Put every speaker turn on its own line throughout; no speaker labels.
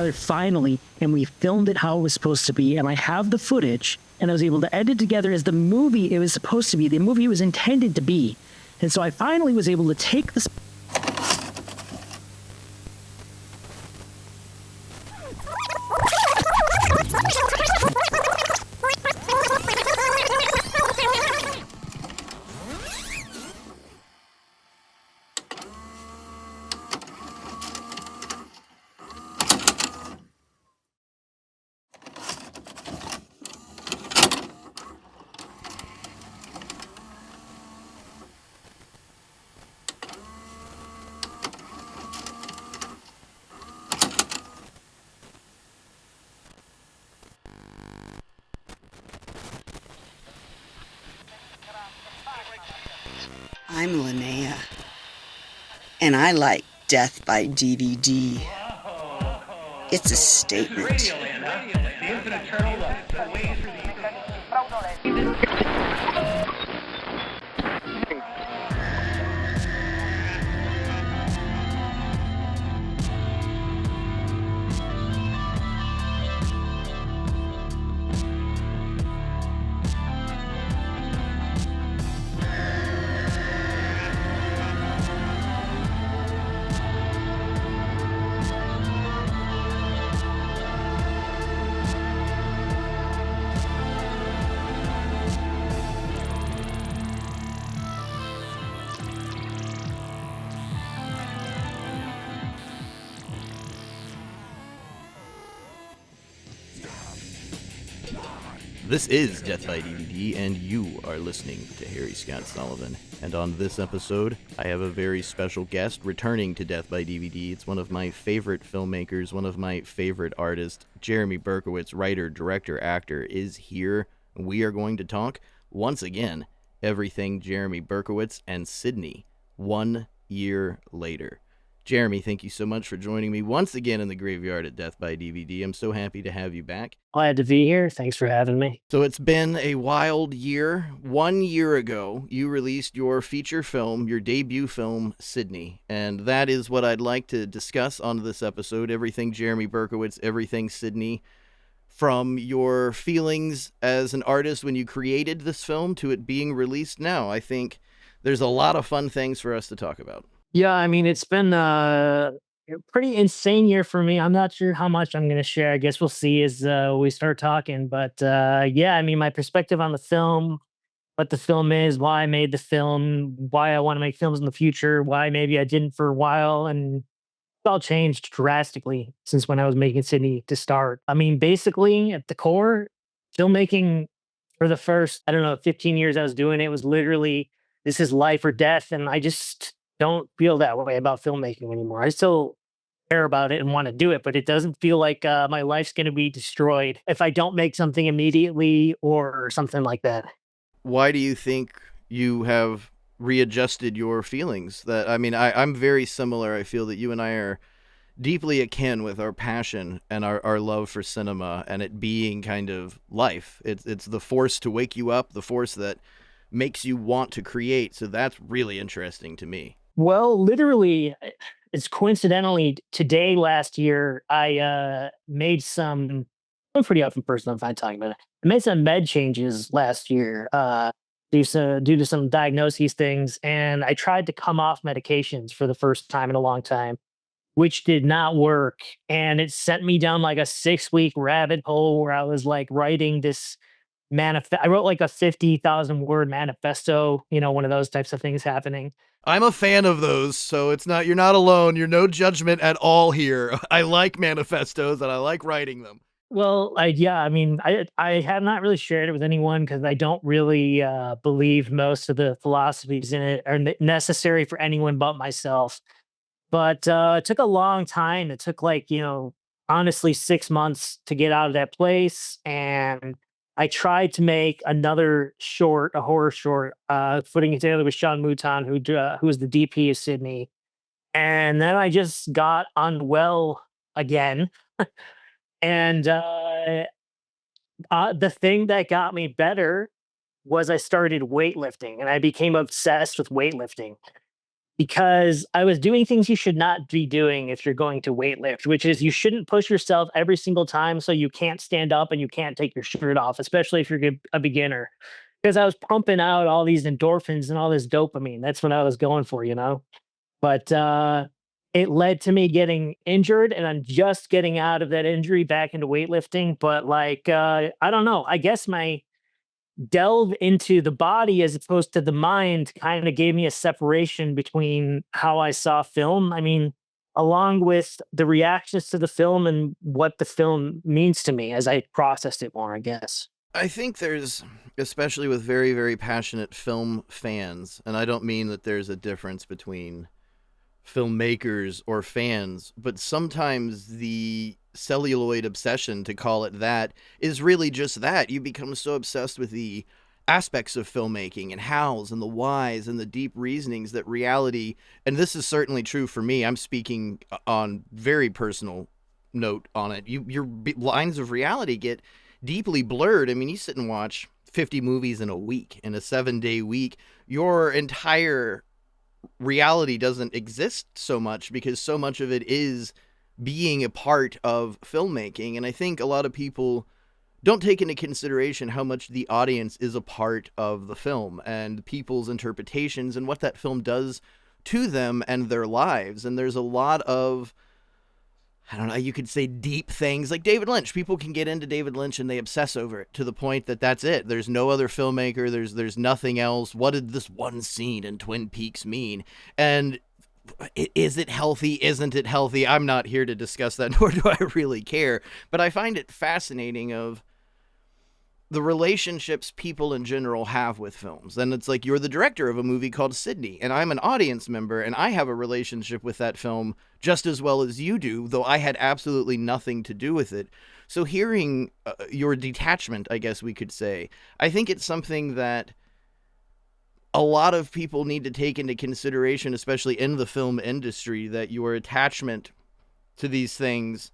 together finally, and we filmed it how it was supposed to be. And I have the footage, and I was able to edit together as the movie it was supposed to be, the movie it was intended to be. And so I finally was able to take this.
I'm Linnea, and I like Death by DVD. It's a statement.
This is Death by DVD, and you are listening to Harry Scott Sullivan. And on this episode, I have a very special guest returning to Death by DVD. It's one of my favorite filmmakers, one of my favorite artists. Jeremy Berkowitz, writer, director, actor, is here. We are going to talk, once again, everything Jeremy Berkowitz and Sydney, 1 year later. Jeremy, thank you so much for joining me once again in the graveyard at Death by DVD. I'm so happy to have you back.
Glad to be here. Thanks for having me.
So it's been a wild year. 1 year ago, you released your feature film, your debut film, Sydney. And that is what I'd like to discuss on this episode. Everything Jeremy Berkowitz, everything Sydney. From your feelings as an artist when you created this film to it being released now. I think there's a lot of fun things for us to talk about.
Yeah, I mean, it's been a pretty insane year for me. I'm not sure how much I'm going to share. I guess we'll see as we start talking. But yeah, I mean, my perspective on the film, what the film is, why I made the film, why I want to make films in the future, why maybe I didn't for a while. And it's all changed drastically since when I was making Sydney to start. I mean, basically, at the core, filmmaking for the first, 15 years I was doing it was literally, this is life or death. And I just don't feel that way about filmmaking anymore. I still care about it and want to do it, but it doesn't feel like my life's going to be destroyed if I don't make something immediately or something like that.
Why do you think you have readjusted your feelings? That I'm very similar. I feel that you and I are deeply akin with our passion and our love for cinema and it being kind of life. It's the force to wake you up, the force that makes you want to create. So that's really interesting to me.
Well, literally, it's coincidentally today last year, I made some, I'm a pretty open person, I'm fine talking about it. I made some med changes last year due to some diagnoses things. And I tried to come off medications for the first time in a long time, which did not work. And it sent me down like a 6-week rabbit hole where I was like writing this I wrote like a 50,000 word manifesto, one of those types of things happening.
I'm a fan of those, so you're not alone. You're no judgment at all here. I like manifestos and I like writing them.
Well, I have not really shared it with anyone because I don't really believe most of the philosophies in it are necessary for anyone but myself. But it took a long time. It took honestly 6 months to get out of that place. And I tried to make another short, a horror short, putting it together with Sean Mouton, who was the DP of Sydney. And then I just got unwell again. And the thing that got me better was I started weightlifting and I became obsessed with weightlifting. because I was doing things you should not be doing if you're going to weightlift, which is you shouldn't push yourself every single time so you can't stand up and you can't take your shirt off, especially if you're a beginner. Because I was pumping out all these endorphins and all this dopamine. That's what I was going for, you know? But it led to me getting injured, and I'm just getting out of that injury back into weightlifting. But like, I don't know. I guess my delve into the body as opposed to the mind kind of gave me a separation between how I saw film. I mean, along with the reactions to the film and what the film means to me as I processed it more, I guess.
I think there's, especially with very, very passionate film fans, and I don't mean that there's a difference between filmmakers or fans, but sometimes the celluloid obsession, to call it that, is really just that. You become so obsessed with the aspects of filmmaking and hows and the whys and the deep reasonings that reality, and this is certainly true for me, I'm speaking on very personal note on it, your lines of reality get deeply blurred. I mean, you sit and watch 50 movies in a week, in a 7-day week, your entire reality doesn't exist so much because so much of it is being a part of filmmaking. And I think a lot of people don't take into consideration how much the audience is a part of the film and people's interpretations and what that film does to them and their lives. And there's a lot of, I don't know, you could say deep things like David Lynch. People can get into David Lynch and they obsess over it to the point that that's it. There's no other filmmaker. There's nothing else. What did this one scene in Twin Peaks mean? And is it healthy? Isn't it healthy? I'm not here to discuss that, nor do I really care. But I find it fascinating of the relationships people in general have with films. And it's like, you're the director of a movie called Sydney, and I'm an audience member, and I have a relationship with that film just as well as you do, though I had absolutely nothing to do with it. So hearing your detachment, I guess we could say, I think it's something that a lot of people need to take into consideration, especially in the film industry, that your attachment to these things,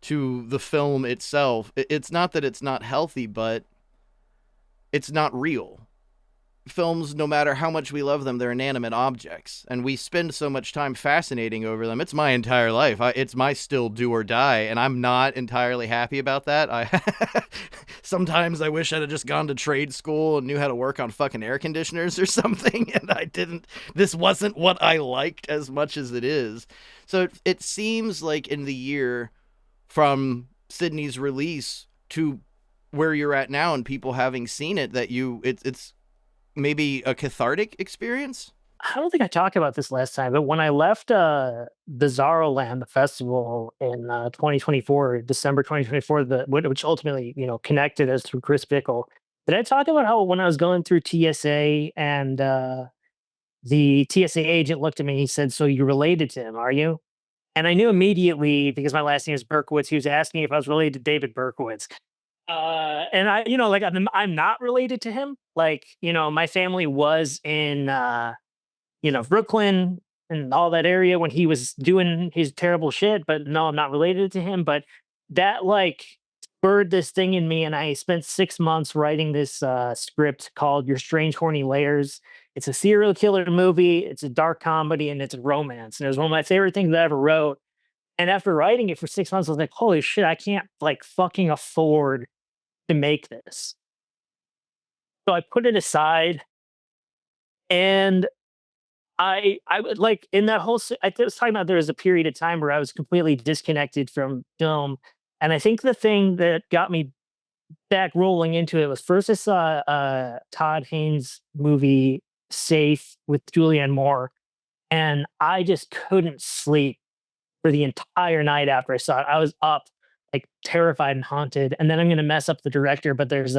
to the film itself, it's not that it's not healthy, but it's not real. Films, no matter how much we love them, they're inanimate objects, and we spend so much time fascinating over them. It's my entire life. It's my still do or die, and I'm not entirely happy about that. Sometimes I wish I'd have just gone to trade school and knew how to work on fucking air conditioners or something, and I didn't. This wasn't what I liked as much as it is. So it seems like in the year from Sydney's release to where you're at now and people having seen it, that it's maybe a cathartic experience.
I don't think I talked about this last time, but when I left the Land, the festival in 2024, December 2024, which ultimately, you know, connected us through Chris Bickle, did I talk about how when I was going through TSA and the TSA agent looked at me and he said, "So you related to him, are you?" And I knew immediately because my last name is Berkowitz. He was asking if I was related to David Berkowitz. And I, you know, like I'm not related to him. Like, you know, my family was in, you know, Brooklyn and all that area when he was doing his terrible shit. But no, I'm not related to him. But that like spurred this thing in me, and I spent 6 months writing this script called "Your Strange Horny Layers." It's a serial killer movie. It's a dark comedy, and it's a romance. And it was one of my favorite things I ever wrote. And after writing it for 6 months, I was like, "Holy shit! I can't like fucking afford to make this." So I put it aside, and I would like in that whole I was talking about there was a period of time where I was completely disconnected from film, and I think the thing that got me back rolling into it was first I saw Todd Haynes movie Safe with Julianne Moore, and I just couldn't sleep for the entire night after I saw it. I was up, like, terrified and haunted, and then I'm gonna mess up the director, but there's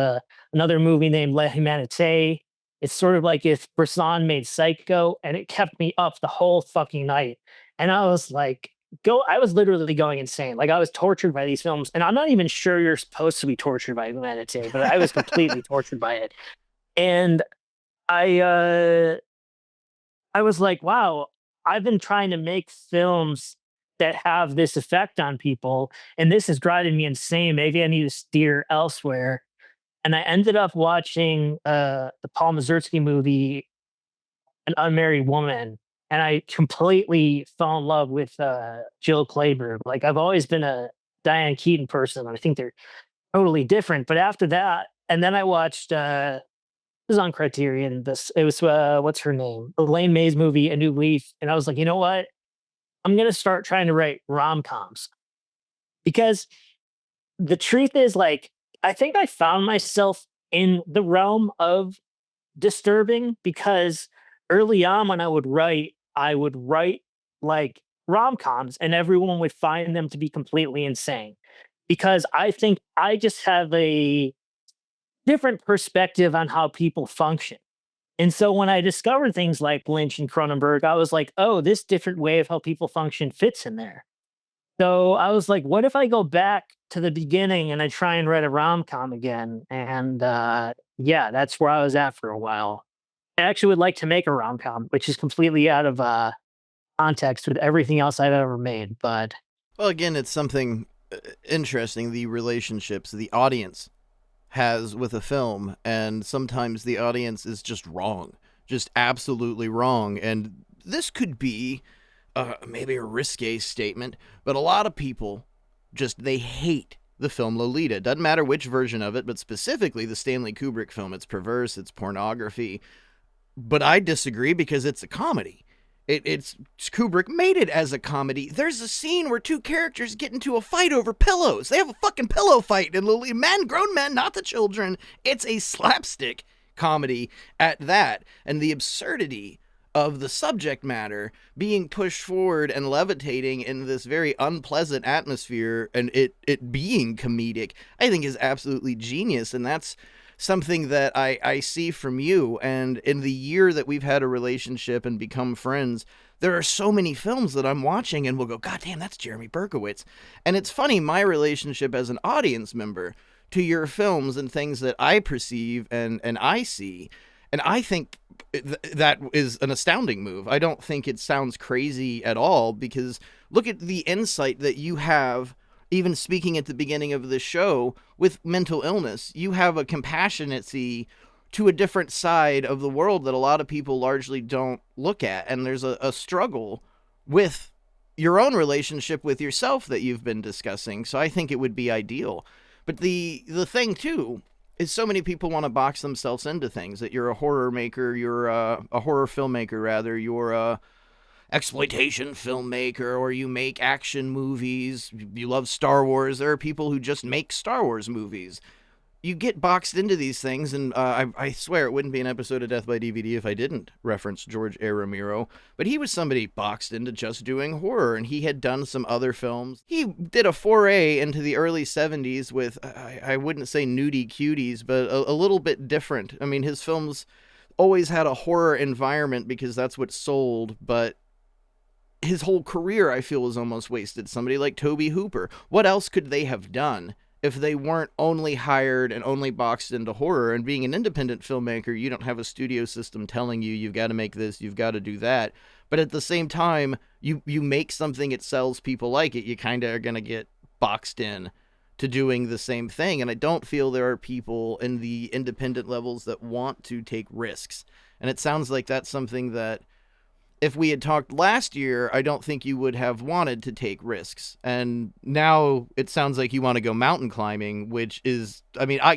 another movie named La Humanité. It's sort of like if Bresson made Psycho, and it kept me up the whole fucking night, and I was like, go I was literally going insane, like, I was tortured by these films, and I'm not even sure you're supposed to be tortured by Humanité, but I was completely tortured by it, and I, uh I was like, "Wow, I've been trying to make films that have this effect on people, and this is driving me insane. Maybe I need to steer elsewhere." And I ended up watching the Paul Mazursky movie, An Unmarried Woman, and I completely fell in love with Jill Clayburgh. Like I've always been a Diane Keaton person. I think they're totally different. But after that, and then I watched this is on Criterion. This it was what's her name? The Elaine May's movie, A New Leaf. And I was like, you know what? I'm gonna start trying to write rom-coms because the truth is like I think I found myself in the realm of disturbing because early on when I would write like rom-coms and everyone would find them to be completely insane because I think I just have a different perspective on how people function. And so when I discovered things like Lynch and Cronenberg, I was like, oh, this different way of how people function fits in there. So I was like, what if I go back to the beginning and I try and write a rom-com again? And yeah, that's where I was at for a while. I actually would like to make a rom-com, which is completely out of context with everything else I've ever made. But
Well, again, it's something interesting, the relationships the audience has with a film, and sometimes the audience is just wrong, just absolutely wrong. And this could be maybe a risque statement, but a lot of people just they hate the film Lolita. It doesn't matter which version of it, but specifically the Stanley Kubrick film. It's perverse, it's pornography. But I disagree because it's a comedy. It's Kubrick made it as a comedy. There's a scene where two characters get into a fight over pillows. They have a fucking pillow fight, and men, grown men, not the children. It's a slapstick comedy at that, and the absurdity of the subject matter being pushed forward and levitating in this very unpleasant atmosphere, and it being comedic, I think is absolutely genius, and that's something that I see from you. And in the year that we've had a relationship and become friends, there are so many films that I'm watching and we'll go, God damn, that's Jeremy Berkowitz. And it's funny, my relationship as an audience member to your films and things that I perceive and I see. And I think that is an astounding move. I don't think it sounds crazy at all, because look at the insight that you have. Even speaking at the beginning of the show with mental illness, you have a compassionacy to a different side of the world that a lot of people largely don't look at. And there's a struggle with your own relationship with yourself that you've been discussing. So I think it would be ideal. But the thing too is so many people want to box themselves into things, that you're a horror maker, you're a horror filmmaker rather, you're a exploitation filmmaker, or you make action movies, you love Star Wars. There are people who just make Star Wars movies. You get boxed into these things, and I swear it wouldn't be an episode of Death by DVD if I didn't reference George A. Romero, but he was somebody boxed into just doing horror, and he had done some other films. He did a foray into the early 70s with, I wouldn't say nudie cuties, but a little bit different. I mean, his films always had a horror environment because that's what sold, but his whole career, I feel, was almost wasted. Somebody like Tobe Hooper. What else could they have done if they weren't only hired and only boxed into horror? And being an independent filmmaker, you don't have a studio system telling you you've got to make this, you've got to do that. But at the same time, you make something, it sells, people like it, you kind of are going to get boxed in to doing the same thing. And I don't feel there are people in the independent levels that want to take risks. And it sounds like that's something that, if we had talked last year, I don't think you would have wanted to take risks. And now it sounds like you want to go mountain climbing, which is, I mean, I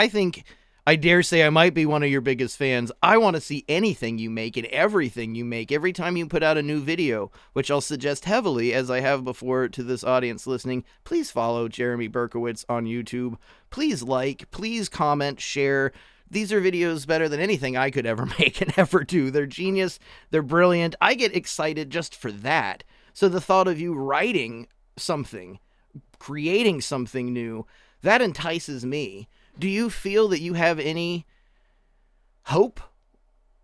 think, I dare say I might be one of your biggest fans. I want to see anything you make and everything you make. Every time you put out a new video, which I'll suggest heavily, as I have before to this audience listening, please follow Jeremy Berkowitz on YouTube. Please like, please comment, share. These are videos better than anything I could ever make and ever do. They're genius. They're brilliant. I get excited just for that. So the thought of you writing something, creating something new, that entices me. Do you feel that you have any hope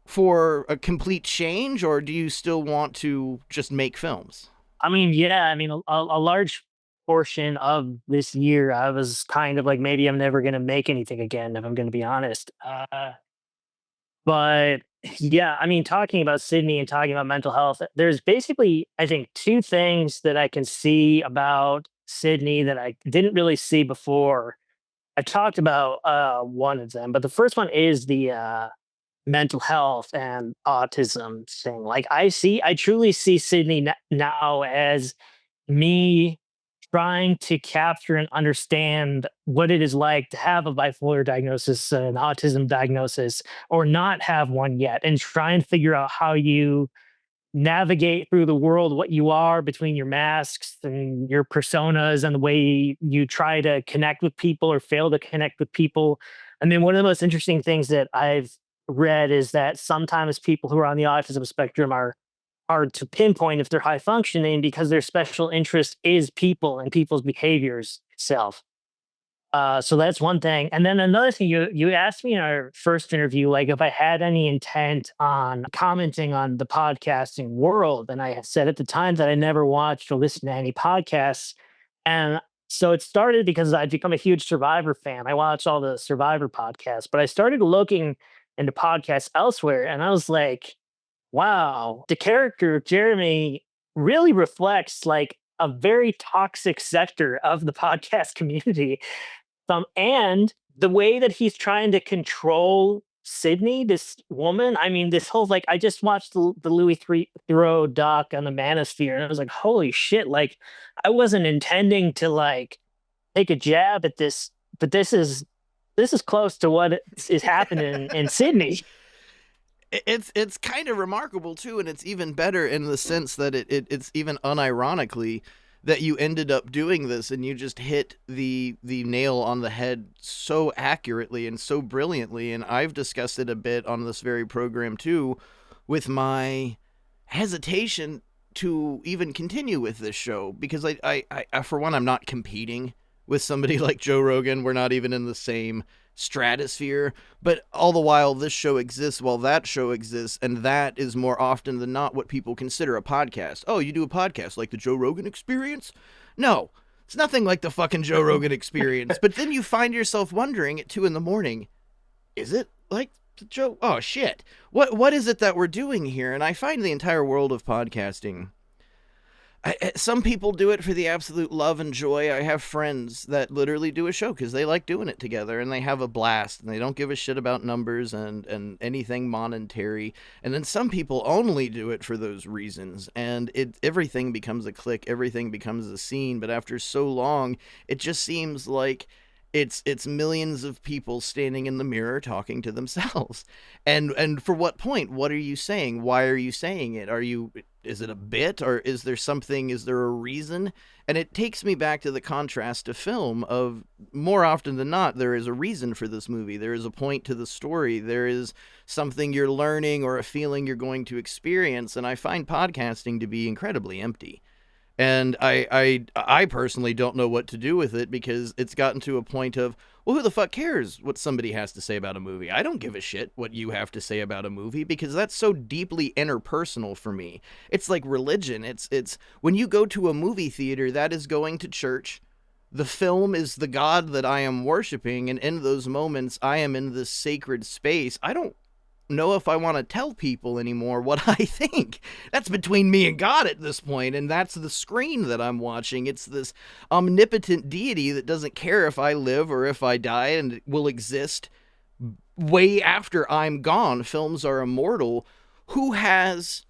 for a complete change, or do you still want to just make films?
I mean, yeah, I mean, a large portion of this year, I was kind of like, maybe I'm never going to make anything again, if I'm going to be honest. But yeah, I mean, talking about Sydney and talking about mental health, there's basically, I think, two things that I can see about Sydney that I didn't really see before. I talked about one of them, but the first one is mental health and autism thing. Like I truly see Sydney now as me trying to capture and understand what it is like to have a bipolar diagnosis, an autism diagnosis, or not have one yet, and try and figure out how you navigate through the world, what you are between your masks and your personas and the way you try to connect with people or fail to connect with people. I mean, one of the most interesting things that I've read is that sometimes people who are on the autism spectrum are hard to pinpoint if they're high functioning because their special interest is people and people's behaviors itself. So that's one thing. And then another thing, you asked me in our first interview, like if I had any intent on commenting on the podcasting world. And I said at the time that I never watched or listened to any podcasts. And so it started because I'd become a huge Survivor fan. I watched all the Survivor podcasts, but I started looking into podcasts elsewhere. And I was like, wow, the character of Jeremy really reflects like a very toxic sector of the podcast community. And the way that he's trying to control Sydney, this woman, I mean, this whole like I just watched the Louis Theroux doc on the Manosphere, and I was like, holy shit! Like, I wasn't intending to like take a jab at this, but this is close to what is happening in Sydney.
It's kind of remarkable too, and it's even better in the sense that it's even unironically that you ended up doing this and you just hit the nail on the head so accurately and so brilliantly. And I've discussed it a bit on this very program too, with my hesitation to even continue with this show because I for one, I'm not competing with somebody like Joe Rogan. We're not even in the same stratosphere, but all the while this show exists while that show exists, and that is more often than not what people consider a podcast. Oh, you do a podcast like the Joe Rogan Experience? No, it's nothing like the fucking Joe Rogan Experience. But then you find yourself wondering at 2 a.m, is it like the Joe? Oh shit, what is it that we're doing here? And I find the entire world of podcasting, some people do it for the absolute love and joy. I have friends that literally do a show because they like doing it together and they have a blast and they don't give a shit about numbers and anything monetary. And then some people only do it for those reasons, and everything becomes a clique, everything becomes a scene. But after so long, it just seems like it's millions of people standing in the mirror talking to themselves. And for what point? What are you saying? Why are you saying it? Is it a bit, or is there a reason? And it takes me back to the contrast to film of, more often than not, there is a reason for this movie. There is a point to the story. There is something you're learning or a feeling you're going to experience. And I find podcasting to be incredibly empty. And I personally don't know what to do with it because it's gotten to a point of, well, who the fuck cares what somebody has to say about a movie? I don't give a shit what you have to say about a movie because that's so deeply interpersonal for me. It's like religion. It's when you go to a movie theater, that is going to church. The film is the God that I am worshiping, and in those moments, I am in this sacred space. I don't know if I want to tell people anymore what I think. That's between me and God at this point, and that's the screen that I'm watching. It's this omnipotent deity that doesn't care if I live or if I die and will exist way after I'm gone. Films are immortal. Who has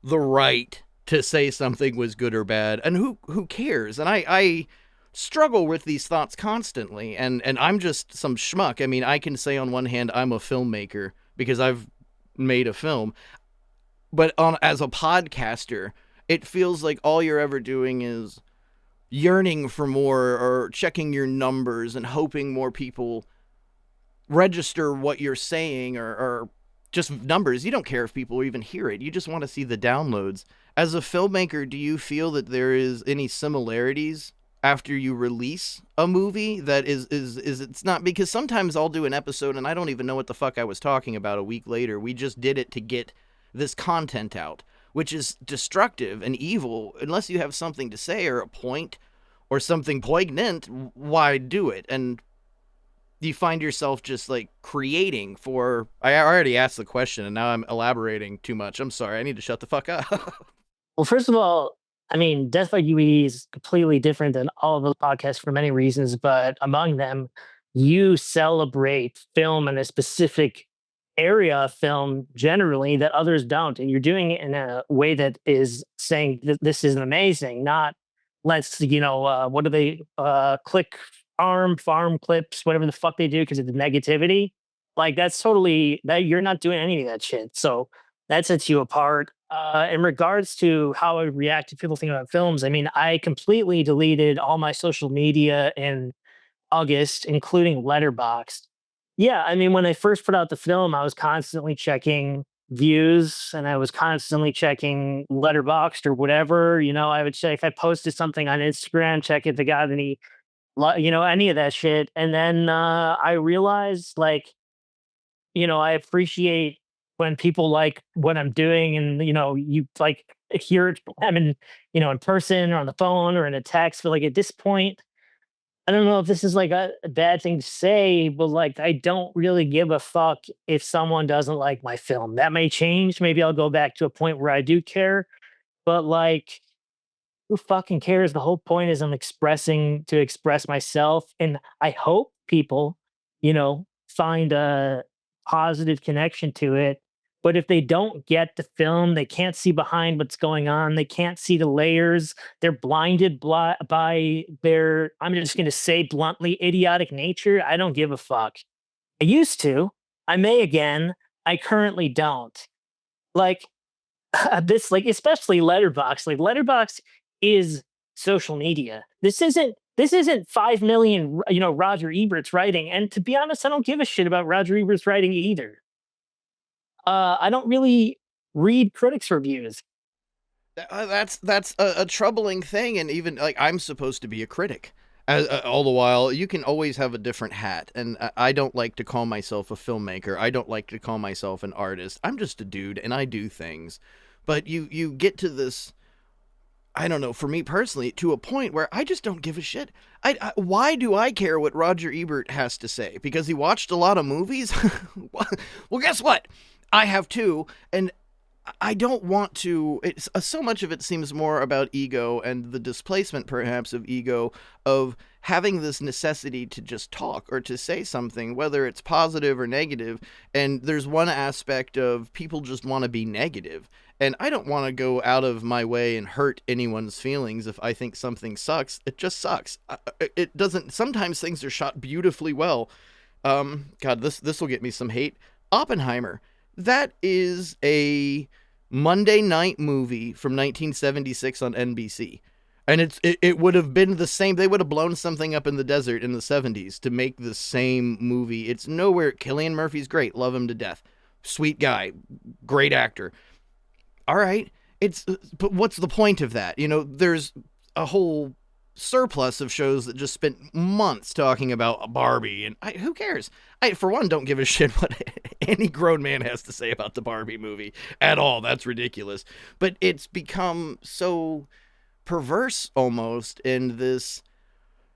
the right to say something was good or bad, and who cares? And I struggle with these thoughts constantly, and I'm just some schmuck. I mean, I can say on one hand I'm a filmmaker because I've made a film, but as a podcaster, it feels like all you're ever doing is yearning for more or checking your numbers and hoping more people register what you're saying, or just numbers. You don't care if people even hear it. You just want to see the downloads. As a filmmaker, do you feel that there is any similarities after you release a movie that is it's not, because sometimes I'll do an episode and I don't even know what the fuck I was talking about a week later. We just did it to get this content out, which is destructive and evil. Unless you have something to say or a point or something poignant, why do it? And you find yourself just like creating for, I already asked the question and now I'm elaborating too much. I'm sorry. I need to shut the fuck up.
Well, first of all, I mean, Death by UE is completely different than all of those podcasts for many reasons, but among them, you celebrate film in a specific area of film generally that others don't, and you're doing it in a way that is saying that this is amazing, not let's what do they click farm clips, whatever the fuck they do because it's negativity. Like that's totally that you're not doing any of that shit. So that sets you apart. In regards to how I react to people thinking about films, I mean, I completely deleted all my social media in August, including Letterboxd. Yeah, I mean, when I first put out the film, I was constantly checking views and I was constantly checking Letterboxd or whatever. I would check if I posted something on Instagram, check if it got any, any of that shit. And then I realized, like, I appreciate when people like what I'm doing, and you like hear it from them in person or on the phone or in a text. But like at this point, I don't know if this is like a bad thing to say, but like I don't really give a fuck if someone doesn't like my film. That may change. Maybe I'll go back to a point where I do care, but like who fucking cares? The whole point is I'm expressing to express myself. And I hope people, find a positive connection to it. But if they don't get the film, they can't see behind what's going on. They can't see the layers. They're blinded by their, I'm just going to say bluntly, idiotic nature. I don't give a fuck. I used to. I may again. I currently don't. Like, this like especially letterbox like letterbox is social media. This isn't 5 million Roger Ebert's writing, and to be honest I don't give a shit about Roger Ebert's writing either. I don't really read critics reviews.
That's a troubling thing, and even like I'm supposed to be a critic. All the while, you can always have a different hat, and I don't like to call myself a filmmaker. I don't like to call myself an artist. I'm just a dude, and I do things. But you get to this, I don't know, for me personally, to a point where I just don't give a shit. Why do I care what Roger Ebert has to say? Because he watched a lot of movies? Well, guess what? I have too, and I don't want to. It's so much of it seems more about ego and the displacement, perhaps, of ego, of having this necessity to just talk or to say something, whether it's positive or negative. And there's one aspect of people just want to be negative. And I don't want to go out of my way and hurt anyone's feelings if I think something sucks. It just sucks. It doesn't. Sometimes things are shot beautifully well. God, this will get me some hate. Oppenheimer. That is a Monday night movie from 1976 on NBC. And it would have been the same. They would have blown something up in the desert in the 70s to make the same movie. It's nowhere. Cillian Murphy's great. Love him to death. Sweet guy. Great actor. All right. But what's the point of that? There's a whole surplus of shows that just spent months talking about Barbie, and who cares? I, for one, don't give a shit what any grown man has to say about the Barbie movie at all. That's ridiculous. But it's become so perverse almost in this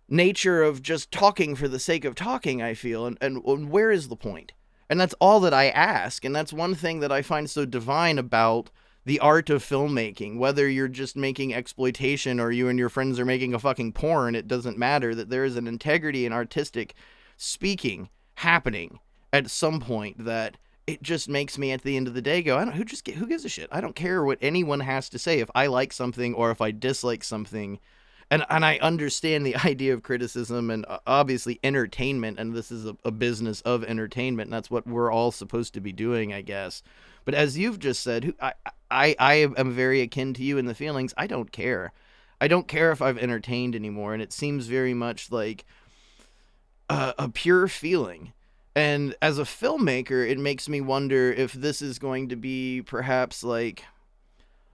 nature of just talking for the sake of talking, I feel. And where is the point? And that's all that I ask. And that's one thing that I find so divine about the art of filmmaking. Whether you're just making exploitation or you and your friends are making a fucking porn, it doesn't matter. That there is an integrity in artistic speaking happening at some point that it just makes me at the end of the day go, who gives a shit? I don't care what anyone has to say if I like something or if I dislike something. And I understand the idea of criticism and obviously entertainment, and this is a business of entertainment, and that's what we're all supposed to be doing, I guess. But as you've just said, I am very akin to you in the feelings. I don't care. I don't care if I've entertained anymore, and it seems very much like a pure feeling. And as a filmmaker, it makes me wonder if this is going to be perhaps like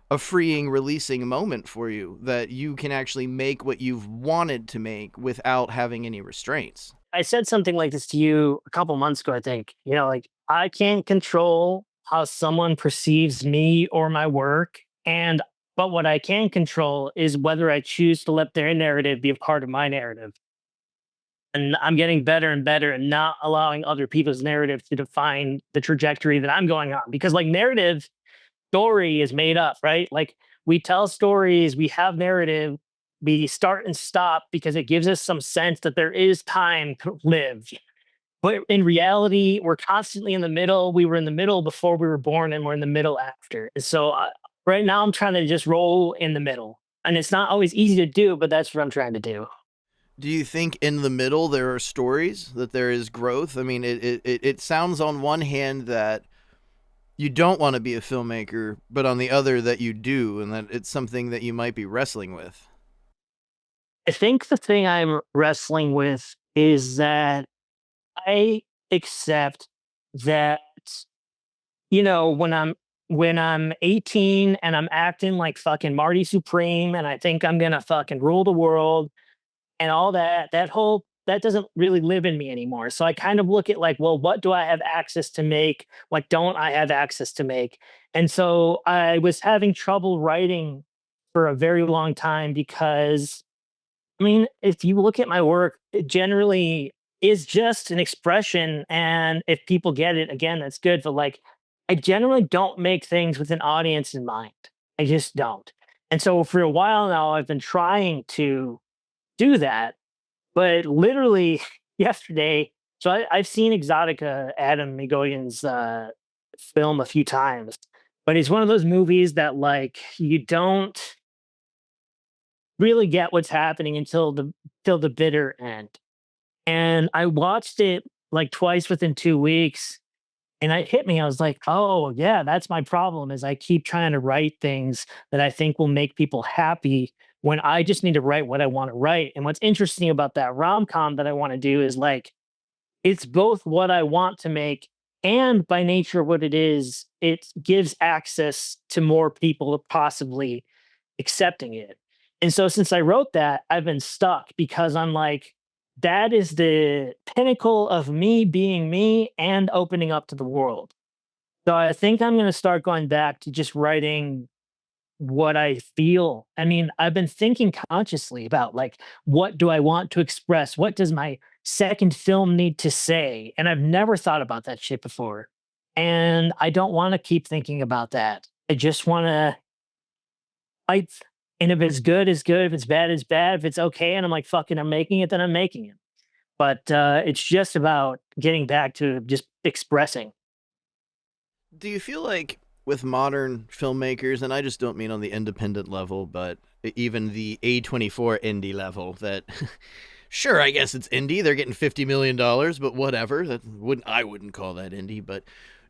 a freeing, releasing moment for you, that you can actually make what you've wanted to make without having any restraints.
I said something like this to you a couple months ago, I think. Like I can't control how someone perceives me or my work, but what I can control is whether I choose to let their narrative be a part of my narrative. And I'm getting better and better and not allowing other people's narrative to define the trajectory that I'm going on. Because like narrative story is made up, right? Like we tell stories, we have narrative, we start and stop because it gives us some sense that there is time to live. But in reality, we're constantly in the middle. We were in the middle before we were born, and we're in the middle after. And so right now, I'm trying to just roll in the middle, and it's not always easy to do, but that's what I'm trying to do.
Do you think in the middle there are stories, that there is growth? I mean, it sounds on one hand that you don't want to be a filmmaker, but on the other that you do, and that it's something that you might be wrestling with.
I think the thing I'm wrestling with is that I accept that, when I'm 18 and I'm acting like fucking Marty Supreme and I think I'm gonna fucking rule the world and all that, that doesn't really live in me anymore. So I kind of look at like, well, what do I have access to make? What don't I have access to make? And so I was having trouble writing for a very long time because I mean, if you look at my work, it generally is just an expression. And if people get it, again, that's good. But like, I generally don't make things with an audience in mind. I just don't. And so for a while now, I've been trying to do that. But literally yesterday, so I've seen Exotica, Adam Migoyan's film a few times, but it's one of those movies that like you don't really get what's happening until the bitter end. And I watched it like twice within 2 weeks, and it hit me. I was like, "Oh, yeah, that's my problem is I keep trying to write things that I think will make people happy when I just need to write what I wanna write." And what's interesting about that rom-com that I wanna do is, like, it's both what I want to make and by nature what it is, it gives access to more people possibly accepting it. And so since I wrote that, I've been stuck because I'm like, that is the pinnacle of me being me and opening up to the world. So I think I'm going to start going back to just writing what I feel. I mean, I've been thinking consciously about like, what do I want to express? What does my second film need to say? And I've never thought about that shit before. And I don't want to keep thinking about that. I just want to I and if it's good, it's good. If it's bad, it's bad. If it's okay, and I'm like, "Fucking, I'm making it," then I'm making it. But, it's just about getting back to just expressing.
Do you feel like with modern filmmakers, and I just don't mean on the independent level, but even the A24 indie level, that sure, I guess it's indie. They're getting $50 million, but whatever. I wouldn't call that indie. But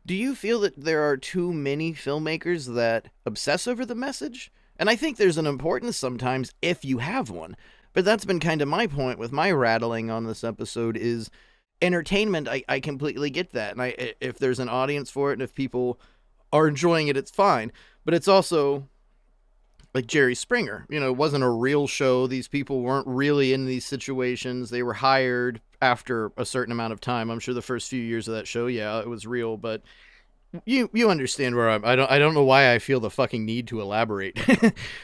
do you feel that there are too many filmmakers that obsess over the message? And I think there's an importance sometimes if you have one. But that's been kind of my point with my rattling on this episode is entertainment. I completely get that. And if there's an audience for it and if people are enjoying it, it's fine. But it's also like Jerry Springer. It wasn't a real show. These people weren't really in these situations. They were hired after a certain amount of time. I'm sure the first few years of that show, yeah, it was real, but you understand where I don't know why I feel the fucking need to elaborate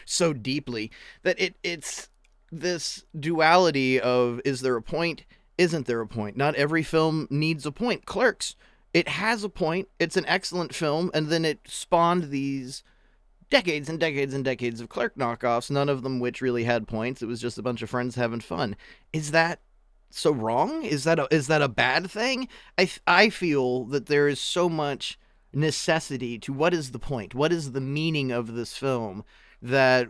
so deeply that it's this duality of, is there a point? Isn't there a point? Not every film needs a point. Clerks, it has a point. It's an excellent film, and then it spawned these decades and decades and decades of Clerk knockoffs, none of them which really had points. It was just a bunch of friends having fun. Is that so wrong? Is that a bad thing? I feel that there is so much necessity to what is the point? What is the meaning of this film, that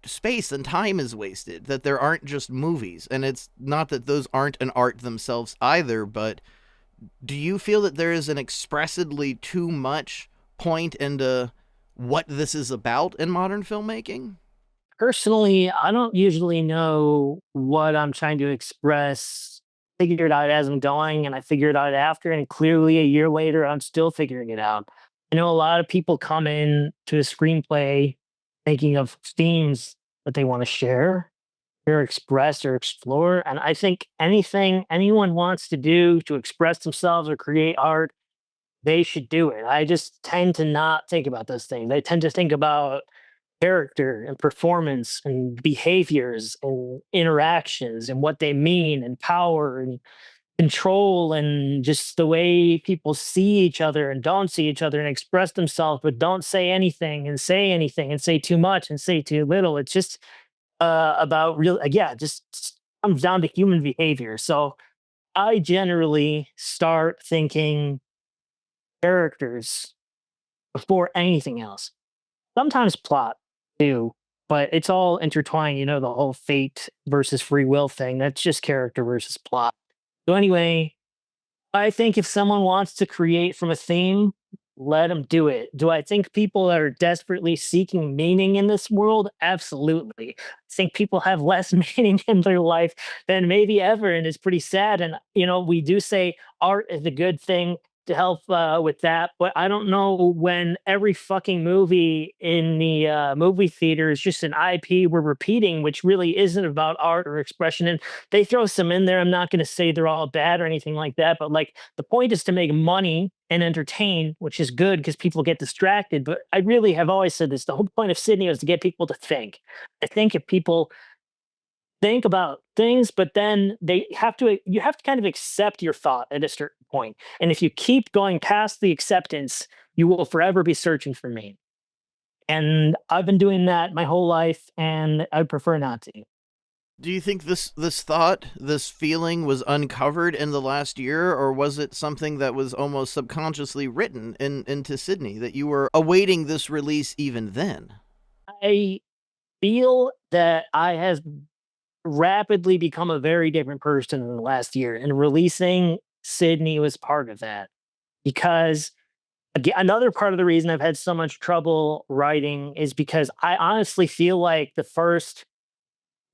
space and time is wasted, that there aren't just movies. And it's not that those aren't an art themselves either, but do you feel that there is an expressedly too much point into what this is about in modern filmmaking?
Personally, I don't usually know what I'm trying to express, figure it out as I'm going, and I figure it out after, and clearly a year later, I'm still figuring it out. I know a lot of people come in to a screenplay thinking of themes that they wanna share or express or explore, and I think anything anyone wants to do to express themselves or create art, they should do it. I just tend to not think about those things. I tend to think about character and performance and behaviors and interactions and what they mean and power and control and just the way people see each other and don't see each other and express themselves but don't say anything and say too much and say too little. It's just about real, yeah, just comes down to human behavior. So I generally start thinking characters before anything else. Sometimes plot too, but it's all intertwined, the whole fate versus free will thing. That's just character versus plot. So anyway, I think if someone wants to create from a theme, let them do it. Do I think people are desperately seeking meaning in this world? Absolutely. I think people have less meaning in their life than maybe ever, and it's pretty sad. And we do say art is a good thing to help with that, but I don't know when every fucking movie in the movie theater is just an IP we're repeating, which really isn't about art or expression. And they throw some in there. I'm not going to say they're all bad or anything like that, but like the point is to make money and entertain, which is good because people get distracted. But I really have always said this: the whole point of Sydney was to get people to think. I think if people think about things, but then you have to kind of accept your thought at a certain point. And if you keep going past the acceptance, you will forever be searching for meaning. And I've been doing that my whole life, and I prefer not to.
Do you think this thought, this feeling was uncovered in the last year, or was it something that was almost subconsciously written into Sydney, that you were awaiting this release even then?
I feel that I have rapidly become a very different person in the last year, and releasing Sydney was part of that. Because again, another part of the reason I've had so much trouble writing is because I honestly feel like the first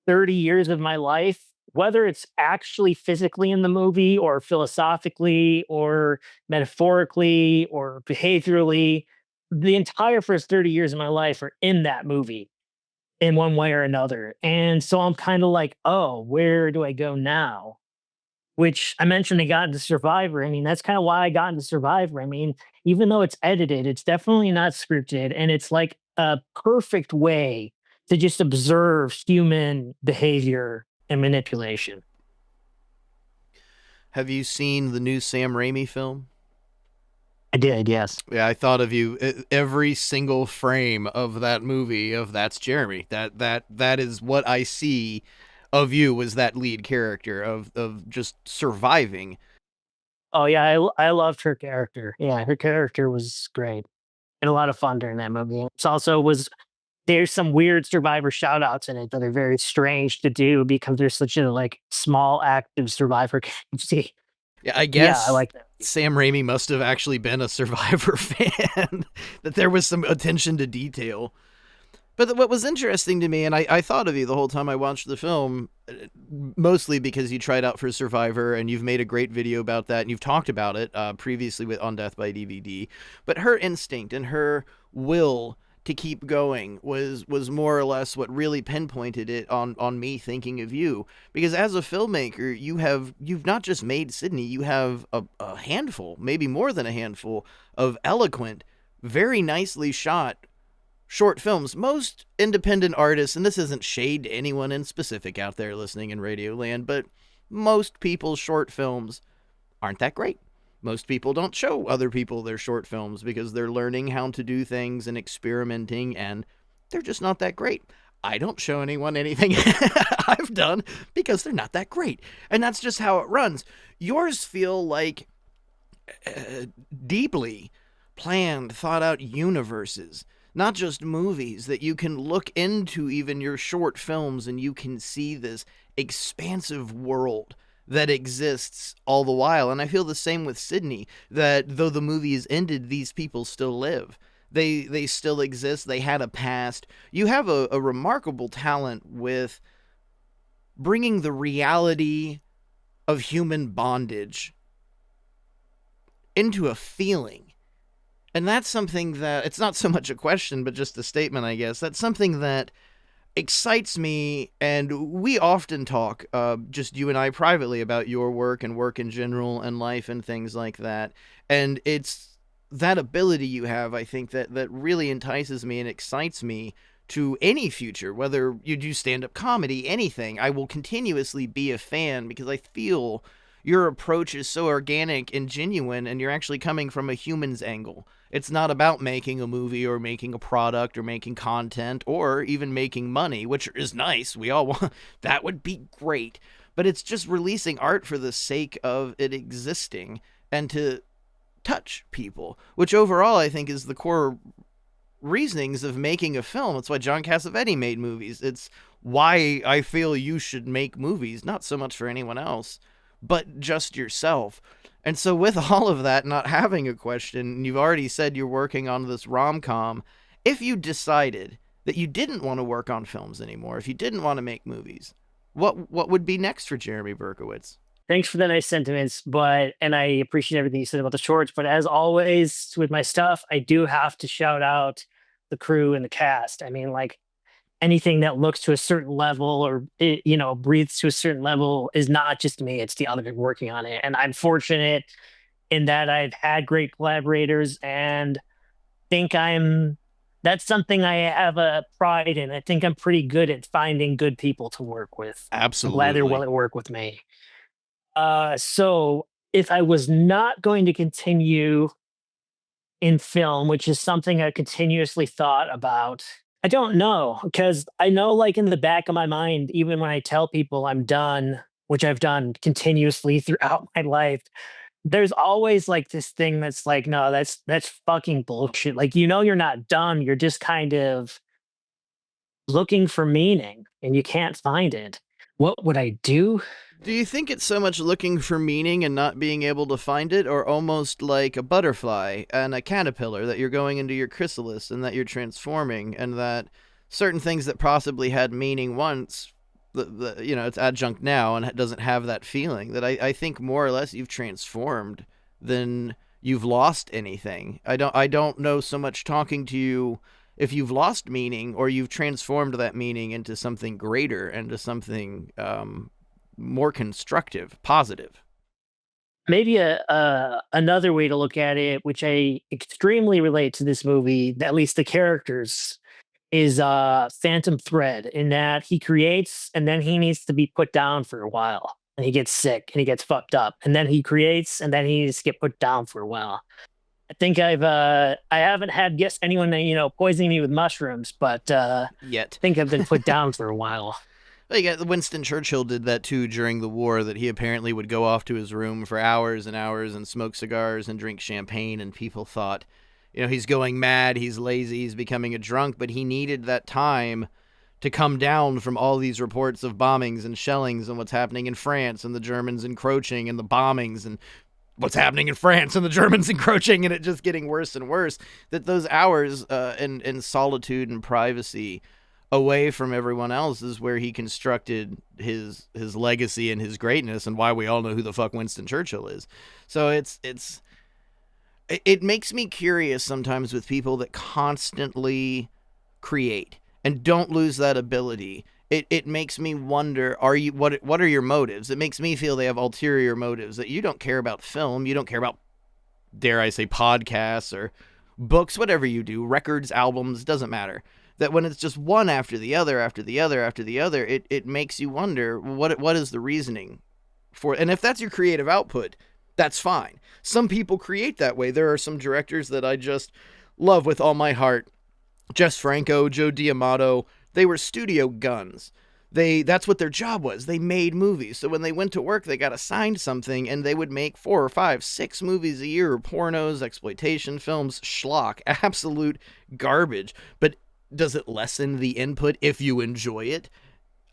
30 years of my life, whether it's actually physically in the movie or philosophically or metaphorically or behaviorally, the entire first 30 years of my life are in that movie in one way or another. And so I'm kind of like, oh, where do I go now? Which I mentioned I got into Survivor. I mean, that's kind of why I got into Survivor. I mean, even though it's edited, it's definitely not scripted. And it's like a perfect way to just observe human behavior and manipulation.
Have you seen the new Sam Raimi film?
I did, yes.
Yeah, I thought of you every single frame of that movie. Of That's Jeremy. That is what I see of you as that lead character of just surviving.
Oh, yeah. I loved her character. Yeah, her character was great. And a lot of fun during that movie. It's also was there's some weird survivor shout outs in it that are very strange to do because there's such a like small active survivor community.
Yeah, I
Yeah, I
guess
like that.
Sam Raimi must have actually been a Survivor fan. That there was some attention to detail. But what was interesting to me, and I thought of you the whole time I watched the film, mostly because you tried out for Survivor and you've made a great video about that and you've talked about it previously on Death by DVD. But her instinct and her will to keep going was more or less what really pinpointed it on me thinking of you. Because as a filmmaker, you've not just made Sydney, you have a handful, maybe more than a handful, of eloquent, very nicely shot short films. Most independent artists, and this isn't shade to anyone in specific out there listening in Radio Land, but most people's short films aren't that great. Most people don't show other people their short films because they're learning how to do things and experimenting, and they're just not that great. I don't show anyone anything I've done because they're not that great. And that's just how it runs. Yours feel like deeply planned, thought out universes, not just movies that you can look into, even your short films, and you can see this expansive world that exists all the while. And I feel the same with Sydney, that though the movie is ended, these people still live. They still exist. They had a past. You have a remarkable talent with bringing the reality of human bondage into a feeling. And that's something that, it's not so much a question, but just a statement, I guess. That's something that excites me, and we often talk, just you and I privately, about your work and work in general and life and things like that. And it's that ability you have, I think, that really entices me and excites me to any future, whether you do stand-up comedy, anything. I will continuously be a fan because I feel your approach is so organic and genuine, and you're actually coming from a human's angle. It's not about making a movie or making a product or making content or even making money, which is nice. We all want that would be great. but it's just releasing art for the sake of it existing and to touch people, which overall I think is the core reasonings of making a film. It's why John Cassavetes made movies. It's why I feel you should make movies, not so much for anyone else, but just yourself. And so, with all of that, not having a question, you've already said you're working on this rom com. If you decided that you didn't want to work on films anymore, if you didn't want to make movies, what would be next for Jeremy Berkowitz?
Thanks for the nice sentiments, and I appreciate everything you said about the shorts. But as always with my stuff, I do have to shout out the crew and the cast. I mean, like anything that looks to a certain level or breathes to a certain level is not just me; it's the others working on it. And I'm fortunate in that I've had great collaborators, and think I'm that's something I have a pride in. I think I'm pretty good at finding good people to work with. I'm glad they're willing
Absolutely.
to work with me. So if I was not going to continue in film, which is something I continuously thought about, I don't know because I know, like in the back of my mind, even when I tell people I'm done, which I've done continuously throughout my life, there's always like this thing that's like, no, that's fucking bullshit. Like, you're not done. You're just kind of looking for meaning and you can't find it. What would I do?
Do you think it's so much looking for meaning and not being able to find it, or almost like a butterfly and a caterpillar that you're going into your chrysalis and that you're transforming, and that certain things that possibly had meaning once, it's adjunct now and it doesn't have that feeling? That I think more or less you've transformed than you've lost anything. I don't know so much talking to you if you've lost meaning or you've transformed that meaning into something greater, into something more constructive, positive.
Maybe another way to look at it, which I extremely relate to this movie, at least the characters, is Phantom Thread, in that he creates and then he needs to be put down for a while. And he gets sick and he gets fucked up. And then he creates and then he needs to get put down for a while. I think I haven't had guess anyone poisoning me with mushrooms, but
Yet.
I think I've been put down for a while.
Like Winston Churchill did that too during the war, that he apparently would go off to his room for hours and hours and smoke cigars and drink champagne, and people thought, he's going mad, he's lazy, he's becoming a drunk, but he needed that time to come down from all these reports of bombings and shellings and what's happening in France and the Germans encroaching and the bombings and what's happening in France and the Germans encroaching and it just getting worse and worse. That those hours in solitude and privacy away from everyone else is where he constructed his legacy and his greatness, and why we all know who the fuck Winston Churchill is. So it makes me curious sometimes with people that constantly create and don't lose that ability. It makes me wonder, what are your motives? It makes me feel they have ulterior motives, that you don't care about film, you don't care about, dare I say, podcasts or books, whatever you do, records, albums, doesn't matter. That when it's just one after the other, after the other, after the other, it makes you wonder, what is the reasoning for it? And if that's your creative output, that's fine. Some people create that way. There are some directors that I just love with all my heart. Jess Franco, Joe D'Amato, they were studio guns. That's what their job was. They made movies. So when they went to work, they got assigned something and they would make 4 or 5, 6 movies a year, pornos, exploitation films, schlock, absolute garbage. But does it lessen the input if you enjoy it?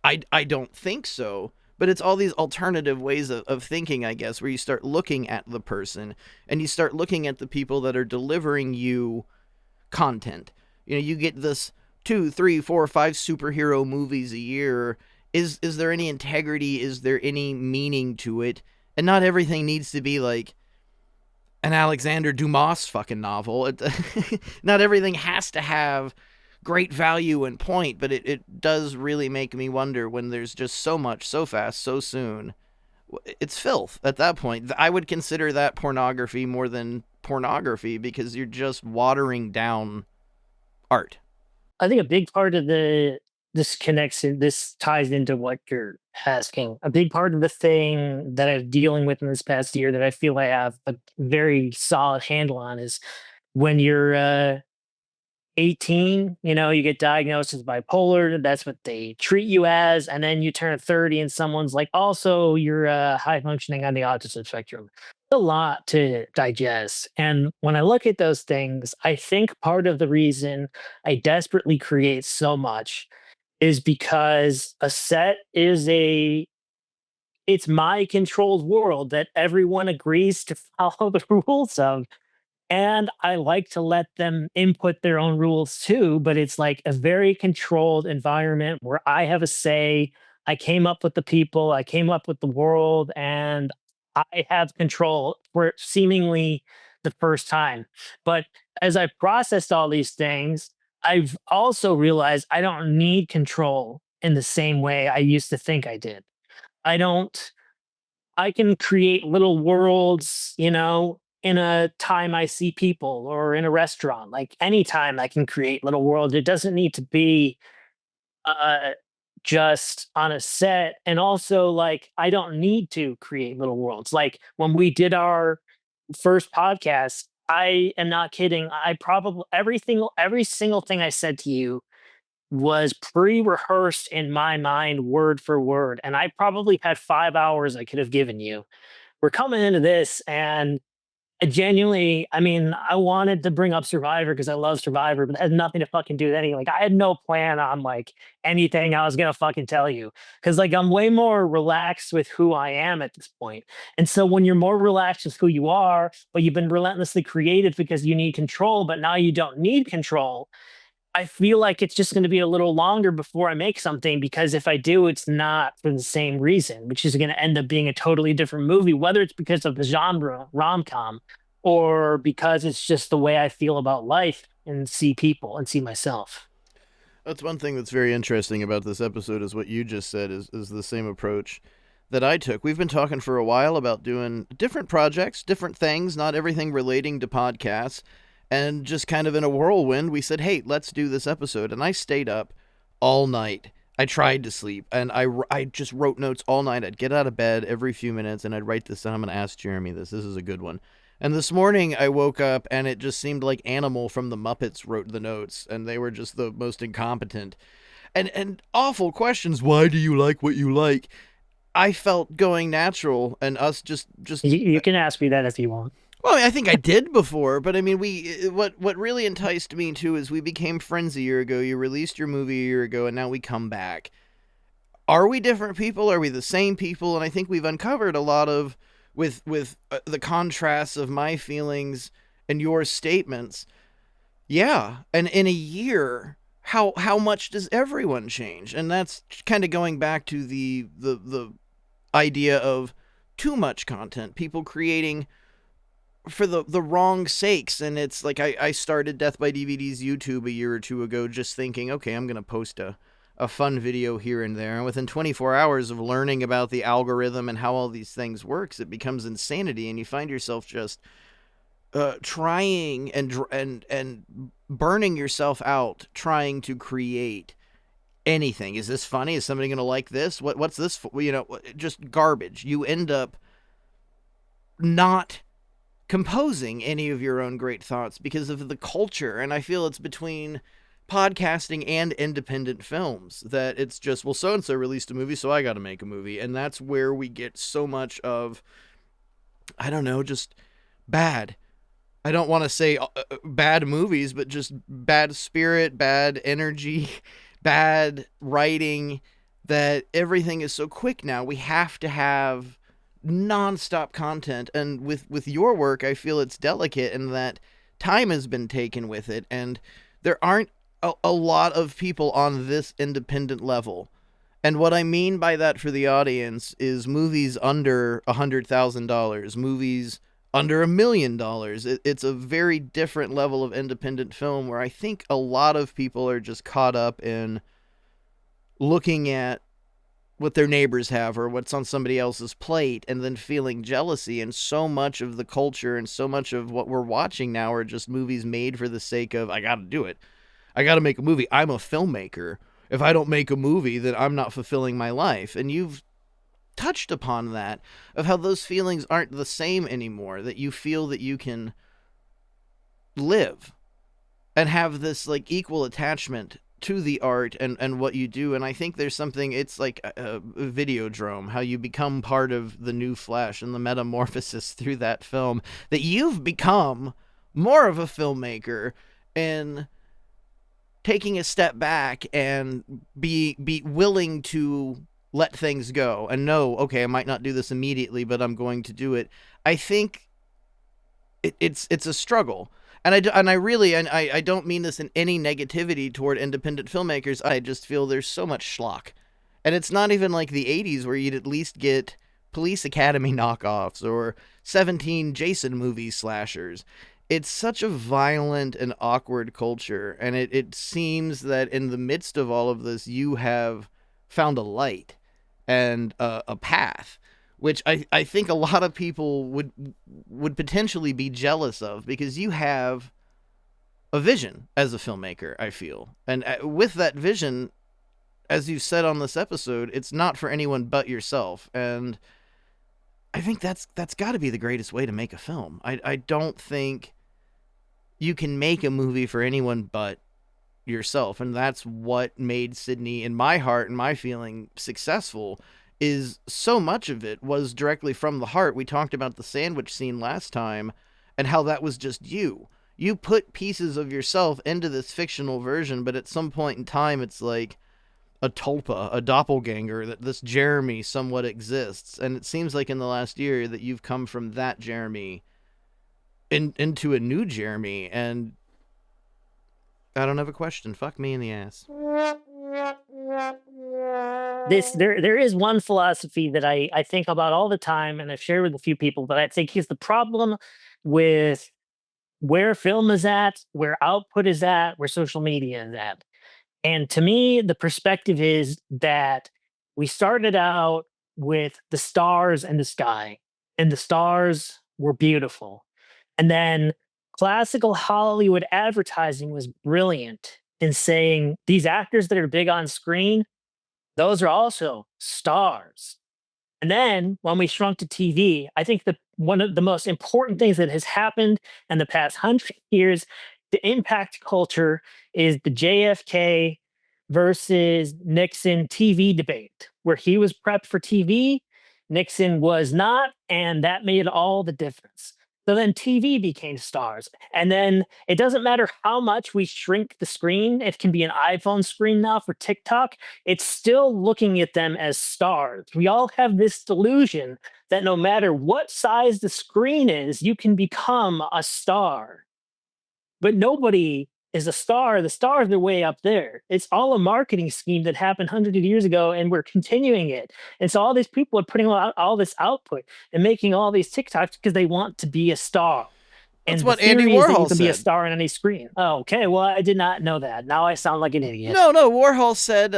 I don't think so. But it's all these alternative ways of thinking, I guess, where you start looking at the person and you start looking at the people that are delivering you content. You get this 2, 3, 4, 5 superhero movies a year. Is there any integrity? Is there any meaning to it? And not everything needs to be like an Alexander Dumas fucking novel. Not everything has to have great value and point, but it does really make me wonder when there's just so much, so fast, so soon. It's filth at that point. I would consider that pornography more than pornography, because you're just watering down art.
I think a big part of this ties into what you're asking. A big part of the thing that I'm dealing with in this past year that I feel I have a very solid handle on is when you're 18, you get diagnosed as bipolar. That's what they treat you as. And then you turn 30 and someone's like, also, you're high functioning on the autism spectrum. It's a lot to digest. And when I look at those things, I think part of the reason I desperately create so much is because a set is it's my controlled world that everyone agrees to follow the rules of, and I like to let them input their own rules too, but it's like a very controlled environment where I have a say. I came up with the people, I came up with the world, and I have control for seemingly the first time. But as I processed all these things, I've also realized I don't need control in the same way I used to think I did. I don't I can create little worlds, in a time I see people or in a restaurant. Like anytime I can create little worlds. It doesn't need to be uh just on a set. And also like I don't need to create little worlds. Like when we did our first podcast, I am not kidding. I probably every single thing I said to you was pre-rehearsed in my mind word for word. And I probably had 5 hours I could have given you. We're coming into this, and I genuinely, I mean, I wanted to bring up Survivor because I love Survivor, but it had nothing to fucking do with anything. Like, I had no plan on like anything I was gonna fucking tell you because like I'm way more relaxed with who I am at this point. And so when you're more relaxed with who you are, but you've been relentlessly creative because you need control, but now you don't need control, I feel like it's just going to be a little longer before I make something because if I do, it's not for the same reason, which is going to end up being a totally different movie, whether it's because of the genre, rom com, or because it's just the way I feel about life and see people and see myself.
That's one thing that's very interesting about this episode is what you just said is the same approach that I took. We've been talking for a while about doing different projects, different things, not everything relating to podcasts. And just kind of in a whirlwind, we said, hey, let's do this episode. And I stayed up all night. I tried to sleep, and I just wrote notes all night. I'd get out of bed every few minutes, and I'd write this down. I'm going to ask Jeremy this. This is a good one. And this morning, I woke up, and it just seemed like Animal from the Muppets wrote the notes, and they were just the most incompetent. And awful questions. Why do you like what you like? I felt going natural, and us just
You can ask me that if you want.
well, I think I did before, but I mean, what really enticed me too is we became friends a year ago. You released your movie a year ago, and now we come back. Are we different people? Are we the same people? And I think we've uncovered a lot of with the contrasts of my feelings and your statements. Yeah, and in a year, how much does everyone change? And that's kind of going back to the idea of too much content, people creating for the wrong sakes. And it's like I started Death by DVD's YouTube a year or two ago just thinking, okay, I'm going to post a fun video here and there. And within 24 hours of learning about the algorithm and how all these things works, it becomes insanity. And you find yourself just trying and burning yourself out trying to create anything. Is this funny? Is somebody going to like this? What's this for? Just garbage. You end up not composing any of your own great thoughts because of the culture. And I feel it's between podcasting and independent films that it's just, well, so-and-so released a movie, so I got to make a movie. And that's where we get so much of, I don't know, just bad. I don't want to say bad movies, but just bad spirit, bad energy, bad writing, that everything is so quick now. We have to have nonstop content. And with your work, I feel it's delicate in that time has been taken with it, and there aren't a lot of people on this independent level. And what I mean by that for the audience is movies under $100,000, movies under $1 million. It's a very different level of independent film where I think a lot of people are just caught up in looking at what their neighbors have or what's on somebody else's plate and then feeling jealousy. And so much of the culture and so much of what we're watching now are just movies made for the sake of, I got to do it. I got to make a movie. I'm a filmmaker. If I don't make a movie, then I'm not fulfilling my life. And you've touched upon that, of how those feelings aren't the same anymore, that you feel that you can live and have this like equal attachment to the art and what you do. And I think there's something, it's like a Videodrome, how you become part of the new Flash and the metamorphosis through that film, that you've become more of a filmmaker and taking a step back and be willing to let things go and know, okay, I might not do this immediately, but I'm going to do it. I think it's a struggle. And I don't mean this in any negativity toward independent filmmakers. I just feel there's so much schlock. And it's not even like the 80s where you'd at least get Police Academy knockoffs or 17 Jason movie slashers. It's such a violent and awkward culture, and it seems that in the midst of all of this, you have found a light and a path, which I think a lot of people would potentially be jealous of, because you have a vision as a filmmaker, I feel. And with that vision, as you've said on this episode, it's not for anyone but yourself. And I think that's got to be the greatest way to make a film. I don't think you can make a movie for anyone but yourself. And that's what made Sydney, in my heart and my feeling, successful, is so much of it was directly from the heart. We talked about the sandwich scene last time and how that was just you. You put pieces of yourself into this fictional version, but at some point in time, it's like a tulpa, a doppelganger, that this Jeremy somewhat exists. And it seems like in the last year that you've come from that Jeremy into a new Jeremy. And I don't have a question. Fuck me in the ass.
There is one philosophy that I think about all the time, and I've shared with a few people, but I think is the problem with where film is at, where output is at, where social media is at. And to me, the perspective is that we started out with the stars and the sky, and the stars were beautiful. And then classical Hollywood advertising was brilliant in saying these actors that are big on screen, those are also stars. And then when we shrunk to TV, I think that one of the most important things that has happened in the past 100 years to impact culture is the JFK versus Nixon TV debate, where he was prepped for TV, Nixon was not, and that made all the difference. So then TV became stars. And then it doesn't matter how much we shrink the screen, it can be an iPhone screen now for TikTok, it's still looking at them as stars. We all have this delusion that no matter what size the screen is, you can become a star. But nobody is a star. The stars are way up there. It's all a marketing scheme that happened hundreds of years ago, and we're continuing it. And so all these people are putting out all this output and making all these TikToks because they want to be a star.
That's
And the
what Andy
theory is that you
Warhol
can be a
said.
star on any screen. Oh, okay. Well, I did not know that. Now I sound like an idiot.
No, Warhol said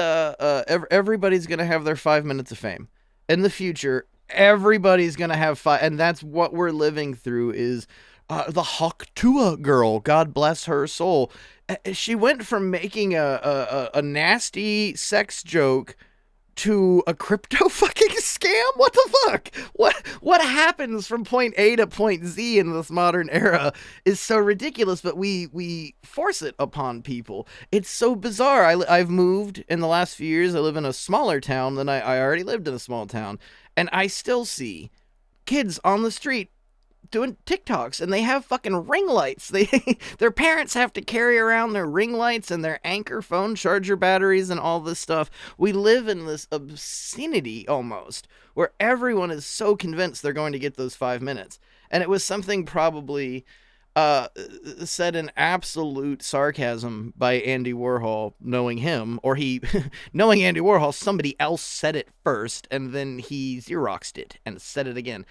everybody's going to have their 5 minutes of fame. In the future, everybody's going to have five. And that's what we're living through is the Hawk Tuah girl, God bless her soul. She went from making a nasty sex joke to a crypto fucking scam? What the fuck? What happens from point A to point Z in this modern era is so ridiculous, but we force it upon people. It's so bizarre. I've moved in the last few years. I live in a smaller town than I already lived in a small town, and I still see kids on the street doing TikToks, and they have fucking ring lights. Their parents have to carry around their ring lights and their Anchor phone charger batteries and all this stuff. We live in this obscenity almost, where everyone is so convinced they're going to get those 5 minutes. And it was something probably said in absolute sarcasm by Andy Warhol, knowing him, or he, knowing Andy Warhol, somebody else said it first, and then he Xeroxed it and said it again.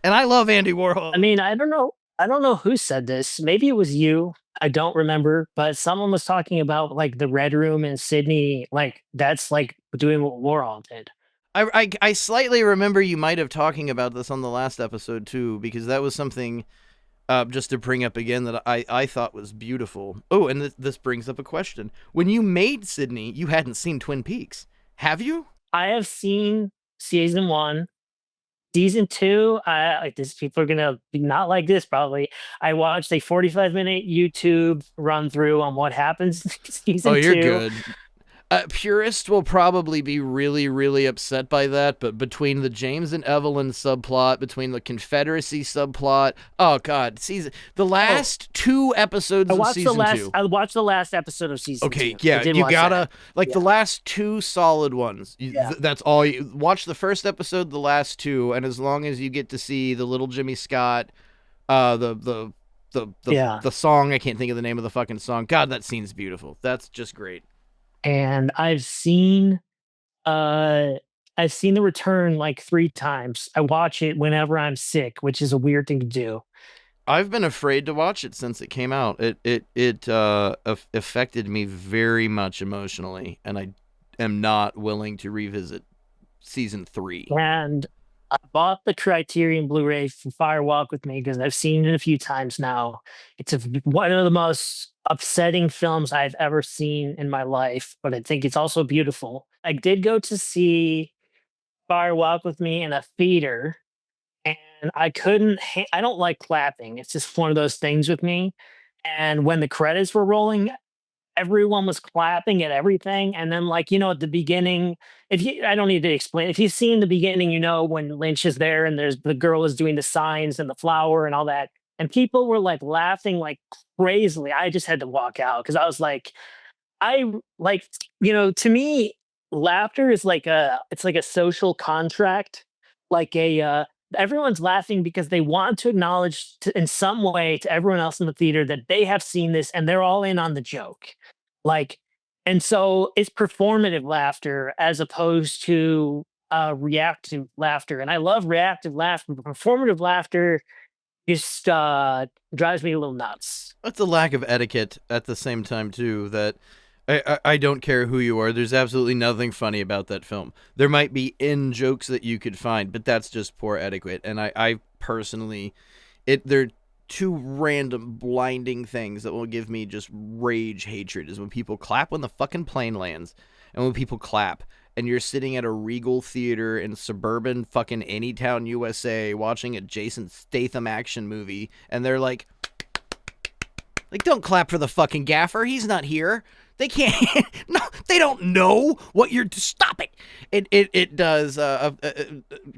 And I love Andy Warhol.
I mean, I don't know who said this. Maybe it was you. I don't remember, but someone was talking about like the Red Room in Sydney. Like that's like doing what Warhol did.
I slightly remember you might have talking about this on the last episode too, because that was something just to bring up again that I thought was beautiful. Oh, and this brings up a question. When you made Sydney, you hadn't seen Twin Peaks, have you?
I have seen season 1. Season 2, like this, people are gonna be not like this probably. I watched a 45-minute YouTube run through on what happens in
Oh,
season
you're
2.
good. Purists will probably be really, really upset by that, but between the James and Evelyn subplot, between the Confederacy subplot, oh god, the
Oh,
last 2 episodes of season 2.
I watched the last episode of season
Okay,
2. I
yeah,
did
you
watch
gotta
that.
like the
Yeah.
last 2 solid ones.
Yeah.
That's all. You watch the first episode, the last 2, and as long as you get to see the little Jimmy Scott,
Yeah.
the song, I can't think of the name of the fucking song. God, that scene's beautiful. That's just great.
And uh I've seen The Return like 3 times. I watch it whenever I'm sick, which is a weird thing to do.
I've been afraid to watch it since it came out. It affected me very much emotionally, and I am not willing to revisit season 3.
And I bought the Criterion Blu-ray for Fire Walk with Me because I've seen it a few times now. One of the most upsetting films I've ever seen in my life, but I think it's also beautiful. I did go to see Fire Walk with Me in a theater, and I don't like clapping. It's just one of those things with me. And when the credits were rolling, everyone was clapping at everything, and then, like, at the beginning, if you I don't need to explain. If you've seen the beginning, when Lynch is there and there's the girl is doing the signs and the flower and all that, and people were, like, laughing like crazily. I just had to walk out because I was like, I like, to me, laughter is it's like a social contract, like everyone's laughing because they want to acknowledge in some way to everyone else in the theater that they have seen this and they're all in on the joke. Like, and so it's performative laughter as opposed to reactive laughter. And I love reactive laughter, but performative laughter just drives me a little nuts.
That's a lack of etiquette at the same time too. That I don't care who you are. There's absolutely nothing funny about that film. There might be in jokes that you could find, but that's just poor etiquette. And I personally, they're two random blinding things that will give me just rage hatred is when people clap when the fucking plane lands, and when people clap and you're sitting at a Regal theater in suburban fucking Anytown, USA, watching a Jason Statham action movie, and they're like, don't clap for the fucking gaffer. He's not here. They can't. No, they don't know what you're. Stop it. It does.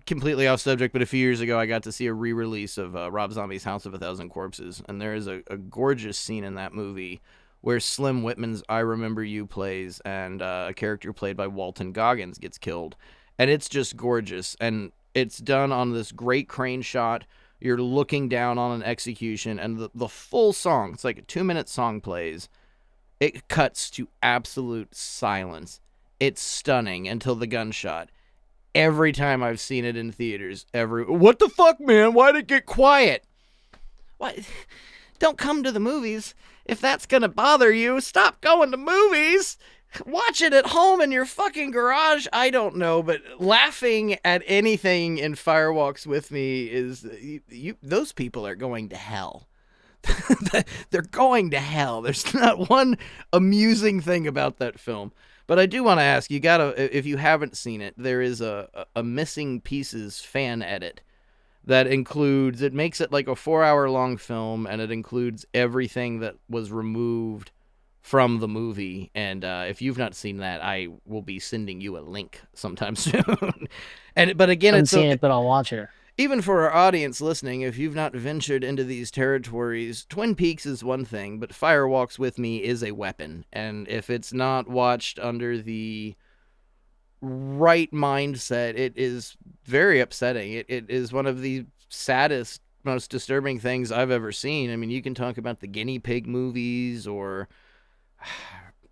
Completely off subject, but a few years ago, I got to see a re-release of Rob Zombie's House of a Thousand Corpses, and there is a gorgeous scene in that movie where Slim Whitman's "I Remember You" plays, and a character played by Walton Goggins gets killed, and it's just gorgeous, and it's done on this great crane shot. You're looking down on an execution, and the full song, it's like a 2-minute song plays. It cuts to absolute silence. It's stunning until the gunshot. Every time I've seen it in theaters, what the fuck, man? Why'd it get quiet? What? Don't come to the movies. If that's gonna bother you, stop going to movies. Watch it at home in your fucking garage. I don't know, but laughing at anything in Firewalks with Me is those people are going to hell. They're going to hell. There's not one amusing thing about that film. But I do want to ask, if you haven't seen it, there is a missing pieces fan edit that it makes it like a 4-hour long film, and it includes everything that was removed from the movie. And if you've not seen that, I will be sending you a link sometime soon. But again,
I haven't seen it, but I'll watch it.
Even for our audience listening, if you've not ventured into these territories, Twin Peaks is one thing, but Firewalks with Me is a weapon. And if it's not watched under the right mindset, it is very upsetting. It is one of the saddest, most disturbing things I've ever seen. I mean, you can talk about the guinea pig movies or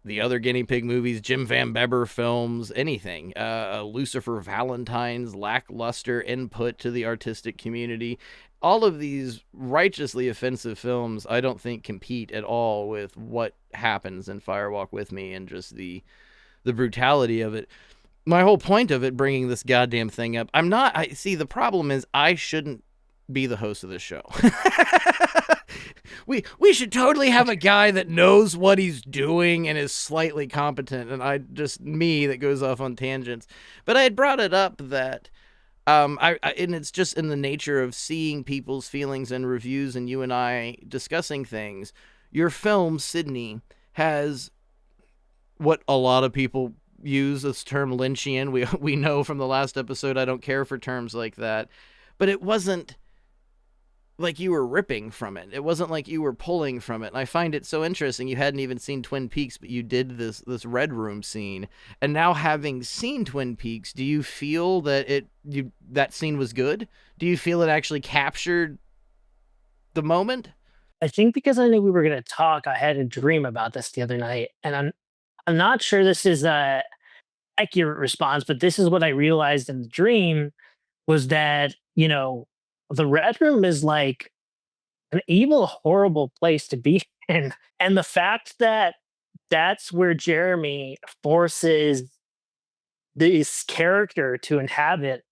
the other guinea pig movies, Jim Van Beber films, anything. Lucifer Valentine's lackluster input to the artistic community. All of these righteously offensive films, I don't think compete at all with what happens in Firewalk with Me and just the brutality of it. My whole point of it, bringing this goddamn thing up, the problem is I shouldn't be the host of this show. We should totally have a guy that knows what he's doing and is slightly competent, and me that goes off on tangents. But I had brought it up that And it's just in the nature of seeing people's feelings and reviews, and you and I discussing things. Your film, Sydney, has what a lot of people use this term Lynchian. We know from the last episode I don't care for terms like that, but it wasn't like you were ripping from it. It wasn't like you were pulling from it. And I find it so interesting. You hadn't even seen Twin Peaks, but you did this Red Room scene. And now, having seen Twin Peaks, do you feel that that scene was good? Do you feel it actually captured the moment?
I think because I knew we were gonna talk, I had a dream about this the other night, and I'm not sure this is a accurate response, but this is what I realized in the dream was that, the Red Room is like an evil, horrible place to be in. And the fact that that's where Jeremy forces this character to inhabit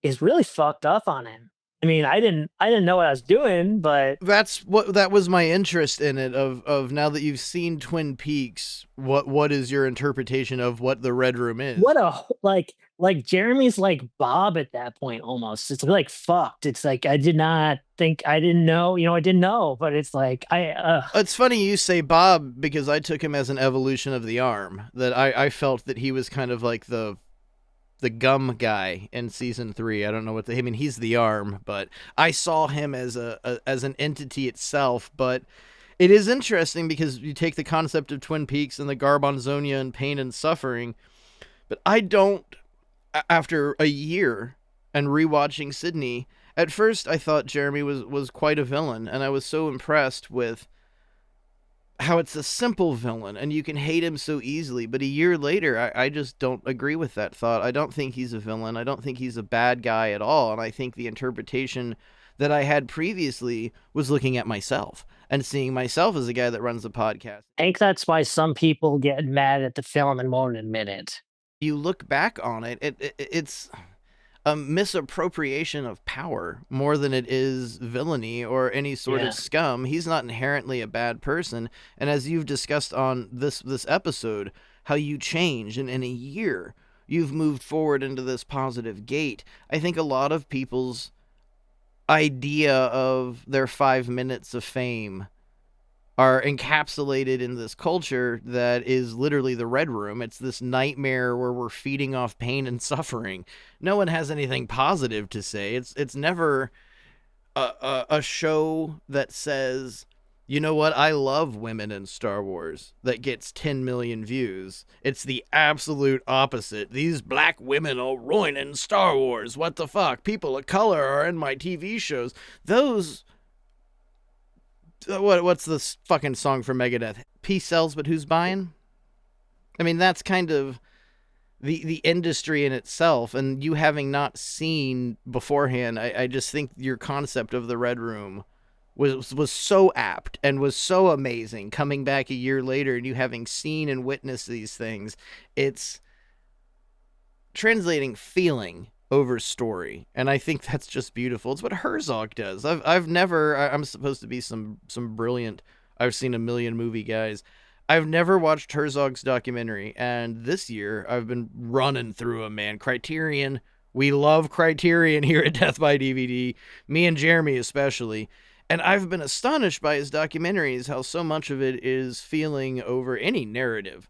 is really fucked up on him. I mean, I didn't know what I was doing, but
That was my interest in it. Of now that you've seen Twin Peaks, what is your interpretation of what the Red Room is?
what a like Jeremy's like Bob at that point almost. It's like fucked. It's like I did not think I didn't know, I didn't know, but it's like
It's funny you say Bob, because I took him as an evolution of the arm. That I felt that he was kind of like the gum guy in season 3. I don't know I mean, he's the arm, but I saw him as as an entity itself. But it is interesting because you take the concept of Twin Peaks and the Garbanzonia and pain and suffering, but I don't. After a year and rewatching Sydney, at first I thought Jeremy was quite a villain, and I was so impressed with how it's a simple villain and you can hate him so easily. But a year later, I just don't agree with that thought. I don't think he's a villain. I don't think he's a bad guy at all. And I think the interpretation that I had previously was looking at myself and seeing myself as a guy that runs a podcast.
I think that's why some people get mad at the film and won't admit it.
You look back on it, it's a misappropriation of power more than it is villainy or any sort
Yeah.
of scum. He's not inherently a bad person. And as you've discussed on this episode, how you change, and in a year you've moved forward into this positive gate. I think a lot of people's idea of their 5 minutes of fame are encapsulated in this culture that is literally the Red Room. It's this nightmare where we're feeding off pain and suffering. No one has anything positive to say. It's never a show that says, you know what, I love women in Star Wars, that gets 10 million views. It's the absolute opposite. These black women are ruining Star Wars. What the fuck? People of color are in my TV shows. Those what's this fucking song from Megadeth? Peace sells, but who's buying? I mean, that's kind of the industry in itself. And you having not seen beforehand, I just think your concept of the Red Room was so apt and was so amazing. Coming back a year later and you having seen and witnessed these things, it's translating feeling over story, and I think that's just beautiful. It's what Herzog does. I've never. I'm supposed to be some brilliant. I've seen a million movie guys. I've never watched Herzog's documentary, and this year I've been running through them, man. Criterion. We love Criterion here at Death by DVD. Me and Jeremy especially. And I've been astonished by his documentaries, how so much of it is feeling over any narrative.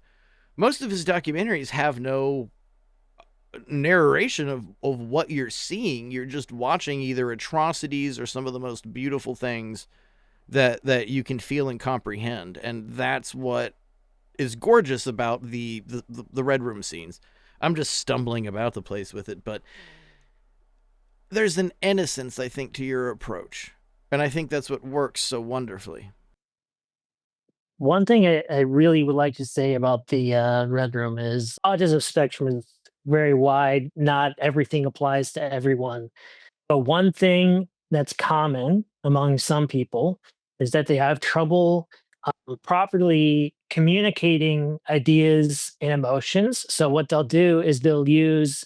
Most of his documentaries have no narration of what you're seeing. You're just watching either atrocities or some of the most beautiful things that you can feel and comprehend. And that's what is gorgeous about the Red Room scenes. I'm just stumbling about the place with it, but there's an innocence, I think, to your approach. And I think that's what works so wonderfully.
One thing I really would like to say about the Red Room is autism spectrum is very wide. Not everything applies to everyone. But one thing that's common among some people is that they have trouble properly communicating ideas and emotions. So, what they'll do is they'll use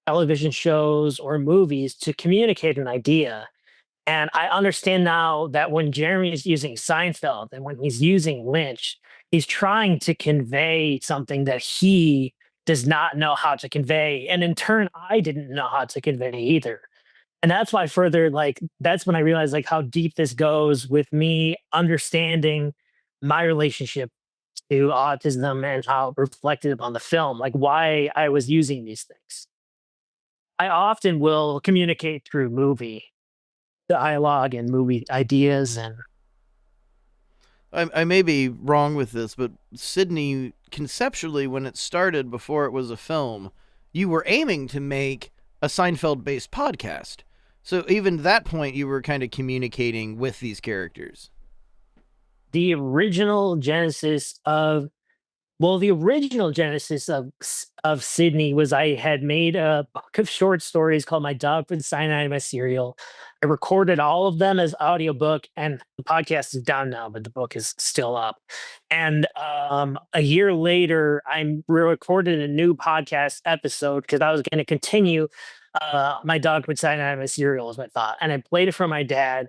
television shows or movies to communicate an idea. And I understand now that when Jeremy is using Seinfeld and when he's using Lynch, he's trying to convey something that he does not know how to convey. And in turn, I didn't know how to convey either. And that's why further, like, that's when I realized like how deep this goes with me understanding my relationship to autism and how it reflected upon the film, like why I was using these things. I often will communicate through movie dialogue and movie ideas. And
I may be wrong with this, but Sydney, conceptually, when it started before it was a film, you were aiming to make a Seinfeld-based podcast. So even that point, you were kind of communicating with these characters.
the original genesis of the original genesis of Sydney was I had made a book of short stories called My Dog Put Cyanide in My Cereal. I recorded all of them as audiobook, and the podcast is down now, but the book is still up. And a year later, I recorded a new podcast episode because I was going to continue My Dog Put Cyanide in My Cereal was my thought. And I played it for my dad.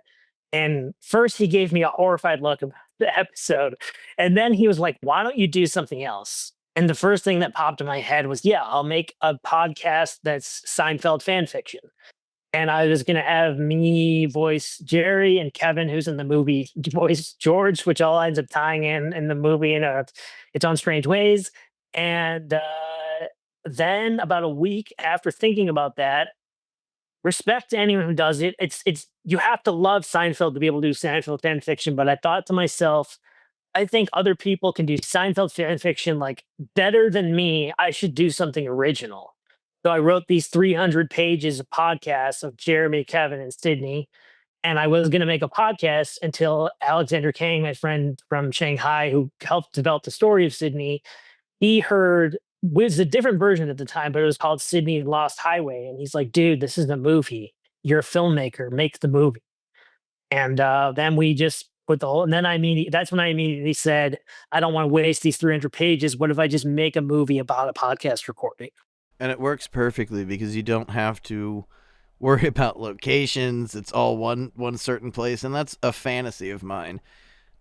And first, he gave me a horrified look about the episode. And then he was like, why don't you do something else? And the first thing that popped in my head was, yeah, I'll make a podcast that's Seinfeld fan fiction. And I was going to have me voice Jerry, and Kevin, who's in the movie, voice George, which all ends up tying in the movie in its own strange ways. And then about a week after thinking about that, respect to anyone who does it. It's you have to love Seinfeld to be able to do Seinfeld fan fiction. But I thought to myself, I think other people can do Seinfeld fan fiction like better than me. I should do something original. So I wrote these 300 pages of podcasts of Jeremy, Kevin, and Sydney. And I was going to make a podcast until Alexander Kang, my friend from Shanghai, who helped develop the story of Sydney, he heard was a different version at the time, but it was called Sydney Lost Highway. And he's like, dude, this is a movie. You're a filmmaker, make the movie. And then we just put the whole, and then that's when I immediately said, I don't want to waste these 300 pages. What if I just make a movie about a podcast recording?
And it works perfectly because you don't have to worry about locations. It's all one certain place. And that's a fantasy of mine.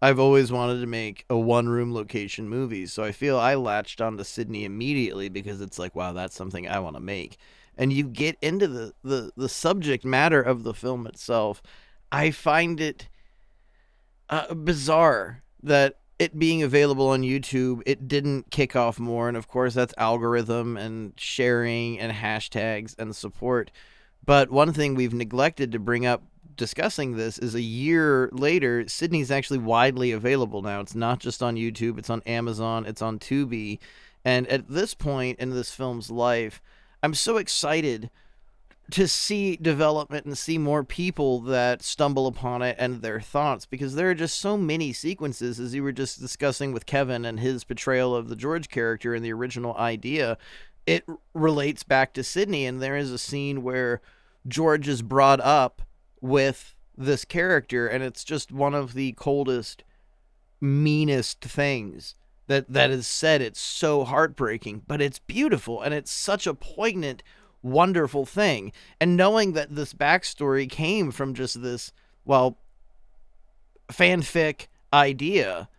I've always wanted to make a one-room location movie, so I feel I latched onto Sydney immediately because it's like, wow, that's something I want to make. And you get into the subject matter of the film itself. I find it bizarre that it being available on YouTube, it didn't kick off more. And of course, that's algorithm and sharing and hashtags and support. But one thing we've neglected to bring up discussing this is a year later, Sydney's actually widely available now. It's not just on YouTube, it's on Amazon, it's on Tubi. And at this point in this film's life, I'm so excited to see development and see more people that stumble upon it and their thoughts, because there are just so many sequences, as you were just discussing with Kevin and his portrayal of the George character and the original idea. It relates back to Sydney, and there is a scene where George is brought up with this character, and it's just one of the coldest, meanest things that is said. It's so heartbreaking, but it's beautiful, and it's such a poignant, wonderful thing. And knowing that this backstory came from just this, well, fanfic idea,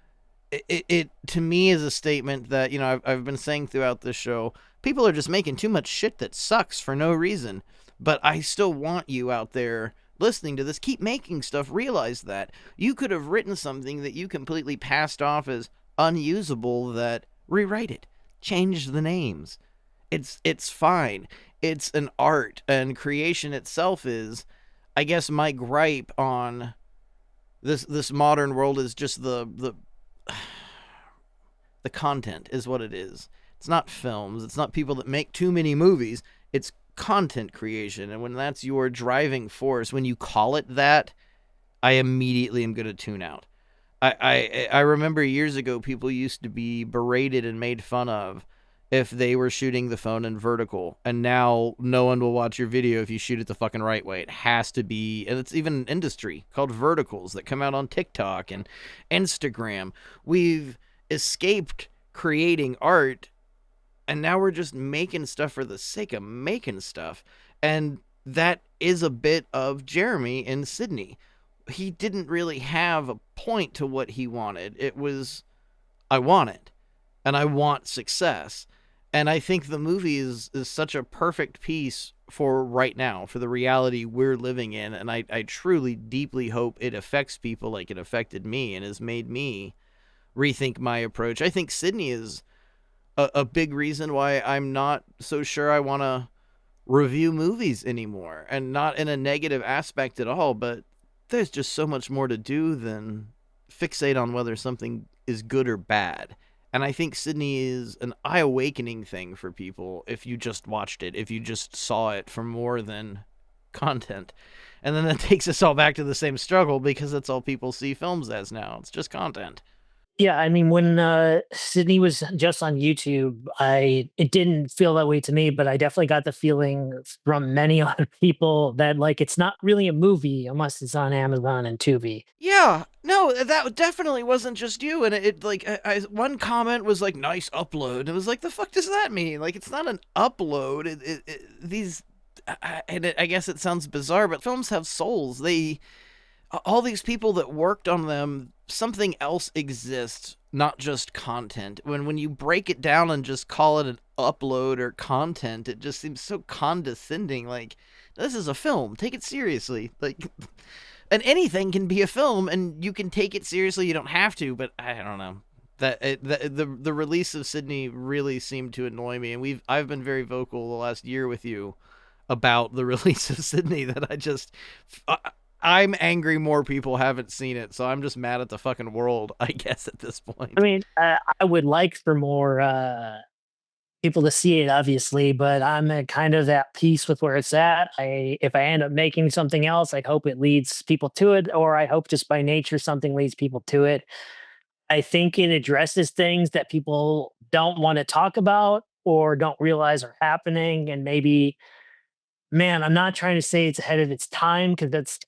it to me is a statement that, I've been saying throughout this show, people are just making too much shit that sucks for no reason. But I still want you out there listening to this, keep making stuff. Realize that you could have written something that you completely passed off as unusable, that rewrite it, change the names. It's fine. It's an art, and creation itself is, I guess, my gripe on this modern world is just the content is what it is. It's not films. It's not people that make too many movies. It's content creation. And when that's your driving force, when you call it that, I immediately am going to tune out. I remember years ago, people used to be berated and made fun of if they were shooting the phone in vertical, and now no one will watch your video if you shoot it the fucking right way. It has to be, and it's even an industry called verticals that come out on TikTok and Instagram. We've escaped creating art, and now we're just making stuff for the sake of making stuff. And that is a bit of Jeremy in Sydney. He didn't really have a point to what he wanted. It was, I want it, and I want success. And I think the movie is such a perfect piece for right now, for the reality we're living in. And I truly, deeply hope it affects people like it affected me and has made me rethink my approach. I think Sydney is a big reason why I'm not so sure I want to review movies anymore. And not in a negative aspect at all, but there's just so much more to do than fixate on whether something is good or bad. And I think Sydney is an eye-awakening thing for people if you just watched it, if you just saw it for more than content. And then that takes us all back to the same struggle because that's all people see films as now. It's just content.
Yeah, I mean, when Sydney was just on YouTube, I it didn't feel that way to me, but I definitely got the feeling from many other people that like it's not really a movie unless it's on Amazon and Tubi.
Yeah, no, that definitely wasn't just you. And it like, one comment was like, nice upload. And it was like, the fuck does that mean? Like, it's not an upload. I guess it sounds bizarre, but films have souls. All these people that worked on them, something else exists, not just content. When you break it down and just call it an upload or content, it just seems so condescending. Like, this is a film. Take it seriously. Like, and anything can be a film, and you can take it seriously. You don't have to, but I don't know. The release of Sydney really seemed to annoy me, and I've been very vocal the last year with you about the release of Sydney that I'm angry more people haven't seen it, so I'm just mad at the fucking world, I guess, at this point.
I mean, I would like for more people to see it, obviously, but I'm kind of at peace with where it's at. If I end up making something else, I hope it leads people to it, or I hope just by nature something leads people to it. I think it addresses things that people don't want to talk about or don't realize are happening, and maybe, man, I'm not trying to say it's ahead of its time because that's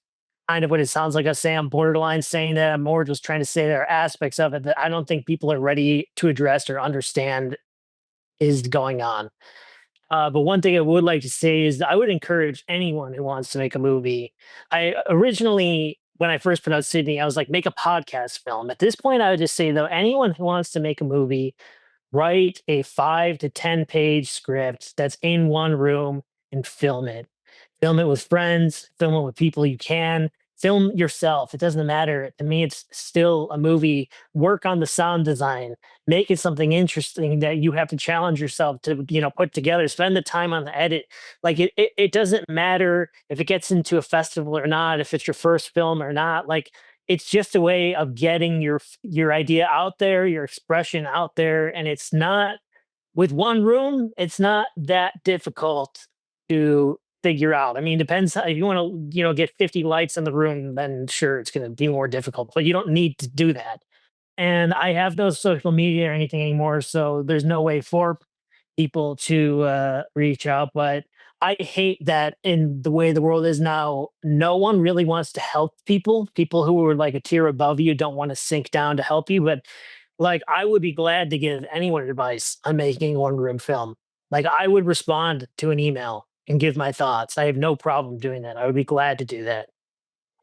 kind of what it sounds like I say. I'm borderline saying that. I'm more just trying to say there are aspects of it that I don't think people are ready to address or understand is going on. But one thing I would like to say is that I would encourage anyone who wants to make a movie. I originally, when I first put out Sydney, I was like, make a podcast film. At this point, I would just say, though, anyone who wants to make a movie, write a 5 to 10 page script that's in one room and film it. Film it with friends, film it with people you can, film yourself. It doesn't matter. To me, it's still a movie. Work on the sound design, make it something interesting that you have to challenge yourself to, put together. Spend the time on the edit. Like it doesn't matter if it gets into a festival or not, if it's your first film or not. Like it's just a way of getting your idea out there, your expression out there. And it's not with one room, it's not that difficult to figure out. I mean, depends how if you want to, get 50 lights in the room, then sure, it's going to be more difficult, but you don't need to do that. And I have no social media or anything anymore, so there's no way for people to reach out. But I hate that in the way the world is now, no one really wants to help people. People who are like a tier above you don't want to sink down to help you. But like, I would be glad to give anyone advice on making one room film. Like, I would respond to an email and give my thoughts. I have no problem doing that. I would be glad to do that.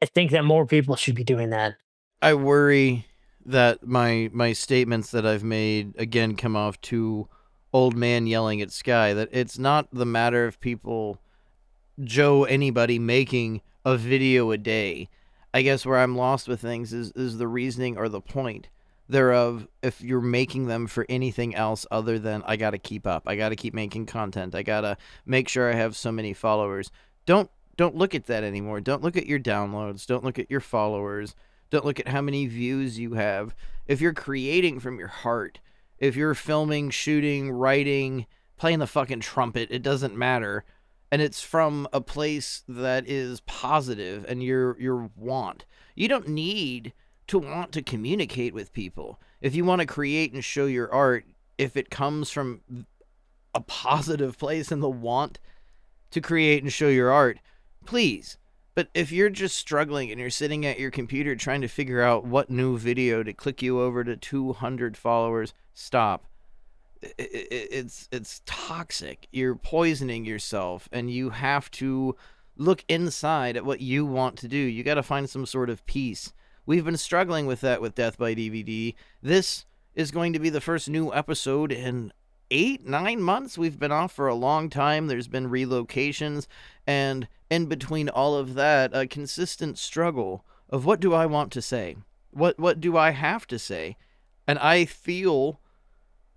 I think that more people should be doing that.
I worry that my statements that I've made again come off too old man yelling at sky. That it's not the matter of people, anybody making a video a day. I guess where I'm lost with things is the reasoning or the point thereof. If you're making them for anything else other than I gotta keep up, I gotta keep making content, I gotta make sure I have so many followers. Don't look at that anymore. Don't look at your downloads. Don't look at your followers. Don't look at how many views you have. If you're creating from your heart, if you're filming, shooting, writing, playing the fucking trumpet, it doesn't matter. And it's from a place that is positive and your want. You don't need to want to communicate with people. If you want to create and show your art, if it comes from a positive place and the want to create and show your art, please. But if you're just struggling and you're sitting at your computer trying to figure out what new video to click you over to 200 followers, stop. It's toxic. You're poisoning yourself, and you have to look inside at what you want to do. You got to find some sort of peace. We've been struggling with that with Death by DVD. This is going to be the first new episode in 8, 9 months. We've been off for a long time. There's been relocations, and in between all of that, a consistent struggle of what do I want to say? What do I have to say? And I feel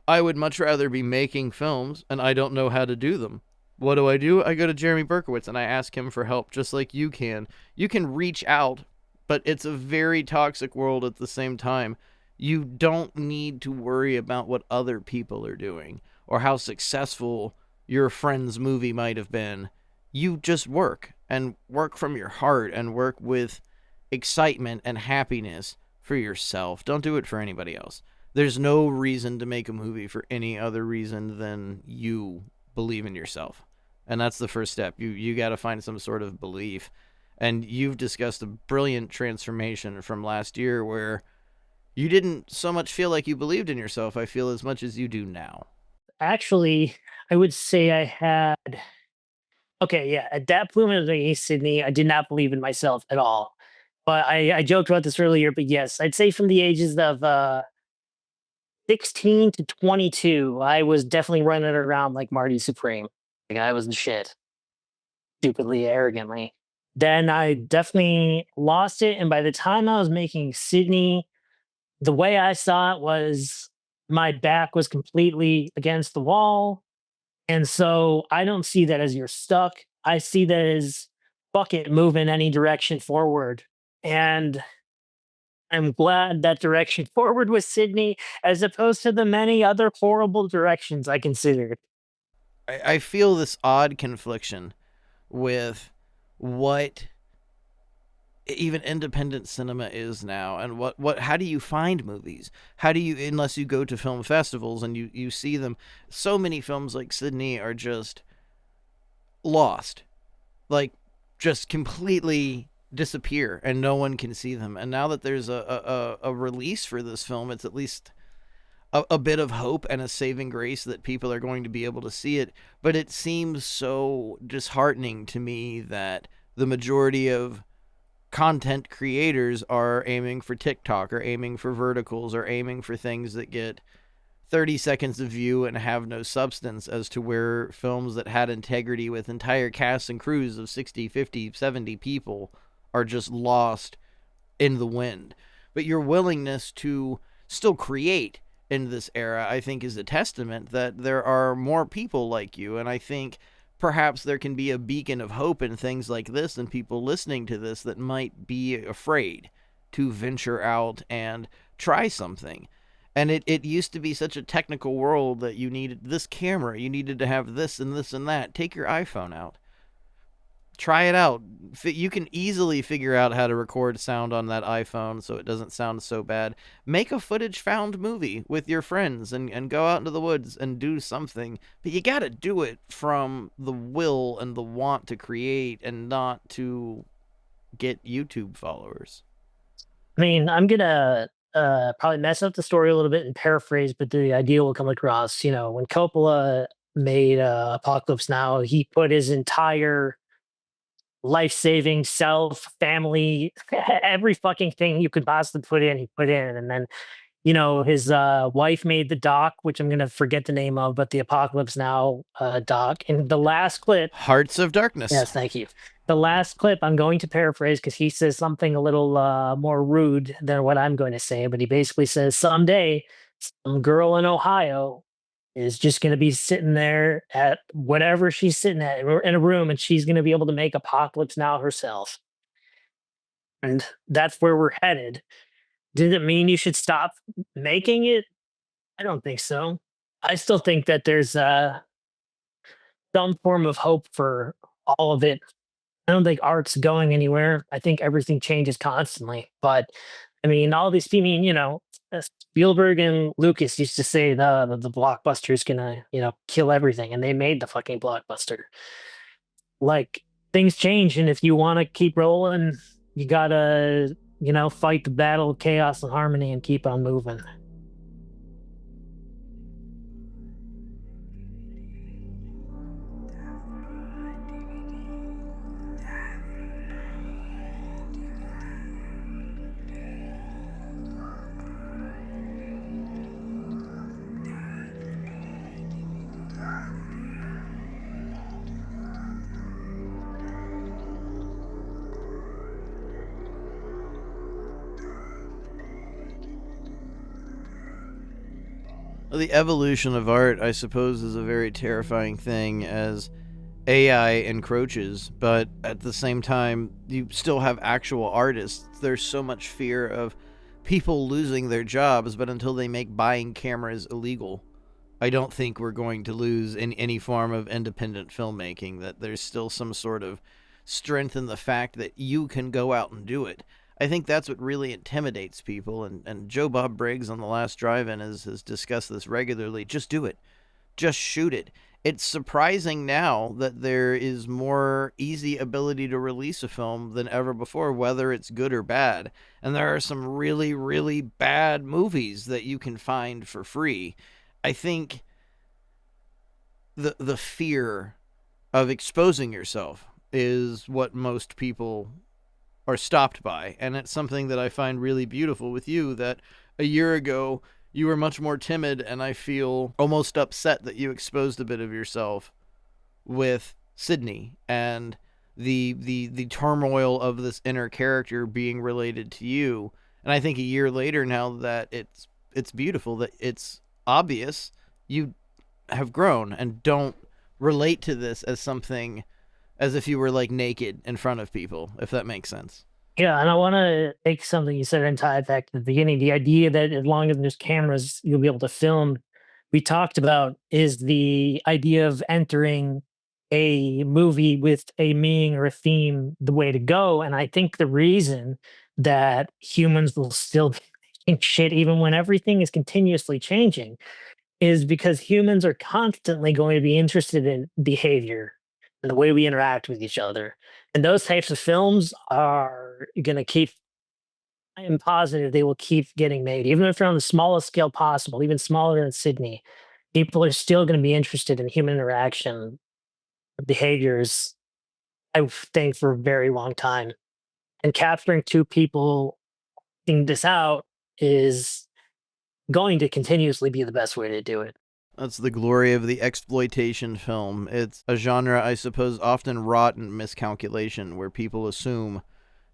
I would much rather be making films, and I don't know how to do them. What do? I go to Jeremy Berkowitz and I ask him for help, just like you can. You can reach out, but it's a very toxic world at the same time. You don't need to worry about what other people are doing or how successful your friend's movie might have been. You just work, and work from your heart, and work with excitement and happiness for yourself. Don't do it for anybody else. There's no reason to make a movie for any other reason than you believe in yourself. And that's the first step. You got to find some sort of belief. And you've discussed a brilliant transformation from last year where you didn't so much feel like you believed in yourself, I feel, as much as you do now.
Actually, I would say I had okay, yeah, at that point in Sydney, I did not believe in myself at all. But I joked about this earlier, but yes, I'd say from the ages of 16 to 22, I was definitely running around like Marty Supreme. Like I was the shit, stupidly, arrogantly. Then I definitely lost it. And by the time I was making Sydney, the way I saw it was my back was completely against the wall. And so I don't see that as you're stuck. I see that as fuck it, move in any direction forward. And I'm glad that direction forward was Sydney, as opposed to the many other horrible directions I considered.
I feel this odd confliction with what even independent cinema is now, and what how do you find movies? How do you, unless you go to film festivals and you see them? So many films like Sydney are just lost, like just completely disappear, and no one can see them. And now that there's a release for this film, it's at least a bit of hope and a saving grace that people are going to be able to see it. But it seems so disheartening to me that the majority of content creators are aiming for TikTok, or aiming for verticals, or aiming for things that get 30 seconds of view and have no substance, as to where films that had integrity with entire casts and crews of 60, 50, 70 people are just lost in the wind. But your willingness to still create in this era, I think, is a testament that there are more people like you. And I think perhaps there can be a beacon of hope in things like this, and people listening to this that might be afraid to venture out and try something. And it used to be such a technical world that you needed this camera, you needed to have this and this and that. Take your iPhone out. Try it out. You can easily figure out how to record sound on that iPhone so it doesn't sound so bad. Make a footage found movie with your friends, and go out into the woods and do something. But you got to do it from the will and the want to create, and not to get YouTube followers.
I mean, I'm gonna probably mess up the story a little bit and paraphrase, but the idea will come across. You know, when Coppola made Apocalypse Now, he put his entire life-saving self, family, every fucking thing you could possibly put in, he put in. And then, you know, his wife made the doc, which I'm gonna forget the name of, but the Apocalypse Now doc. And the last clip,
Hearts of Darkness.
yes, thank you. The last clip, I'm going to paraphrase because he says something a little more rude than what I'm going to say, but he basically says, someday, some girl in Ohio is just going to be sitting there at whatever she's sitting at in a room, and she's going to be able to make Apocalypse Now herself. And that's where we're headed. Did it mean you should stop making it? I don't think so. I still think that there's some form of hope for all of it. I don't think art's going anywhere. I think everything changes constantly. But I mean, all these, I mean, you know, Spielberg and Lucas used to say the blockbuster is gonna, you know, kill everything, and they made the fucking blockbuster. Like, things change, and if you want to keep rolling, you gotta, you know, fight the battle of chaos and harmony and keep on moving.
Well, the evolution of art, I suppose, is a very terrifying thing as AI encroaches, but at the same time, you still have actual artists. There's so much fear of people losing their jobs, but until they make buying cameras illegal, I don't think we're going to lose in any form of independent filmmaking. That there's still some sort of strength in the fact that you can go out and do it. I think that's what really intimidates people. And Joe Bob Briggs on The Last Drive-In has discussed this regularly. Just do it. Just shoot it. It's surprising now that there is more easy ability to release a film than ever before, whether it's good or bad. And there are some really, really bad movies that you can find for free. I think the fear of exposing yourself is what most people are stopped by. And it's something that I find really beautiful with you, that a year ago you were much more timid, and I feel almost upset that you exposed a bit of yourself with Sydney and the turmoil of this inner character being related to you. And I think a year later now that it's beautiful, that it's obvious you have grown and don't relate to this as something, as if you were like naked in front of people, if that makes sense.
Yeah, and I want to take something you said and tie it back to the beginning. The idea that as long as there's cameras, you'll be able to film. We talked about is the idea of entering a movie with a meaning or a theme the way to go. And I think the reason that humans will still be making shit even when everything is continuously changing is because humans are constantly going to be interested in behavior and the way we interact with each other. And those types of films are going to keep, I am positive they will keep getting made, even if they're on the smallest scale possible, even smaller than Sydney. People are still going to be interested in human interaction behaviors, I think, for a very long time. And capturing two people in this out is going to continuously be the best way to do it.
That's the glory of the exploitation film. It's a genre, I suppose, often wrought in miscalculation, where people assume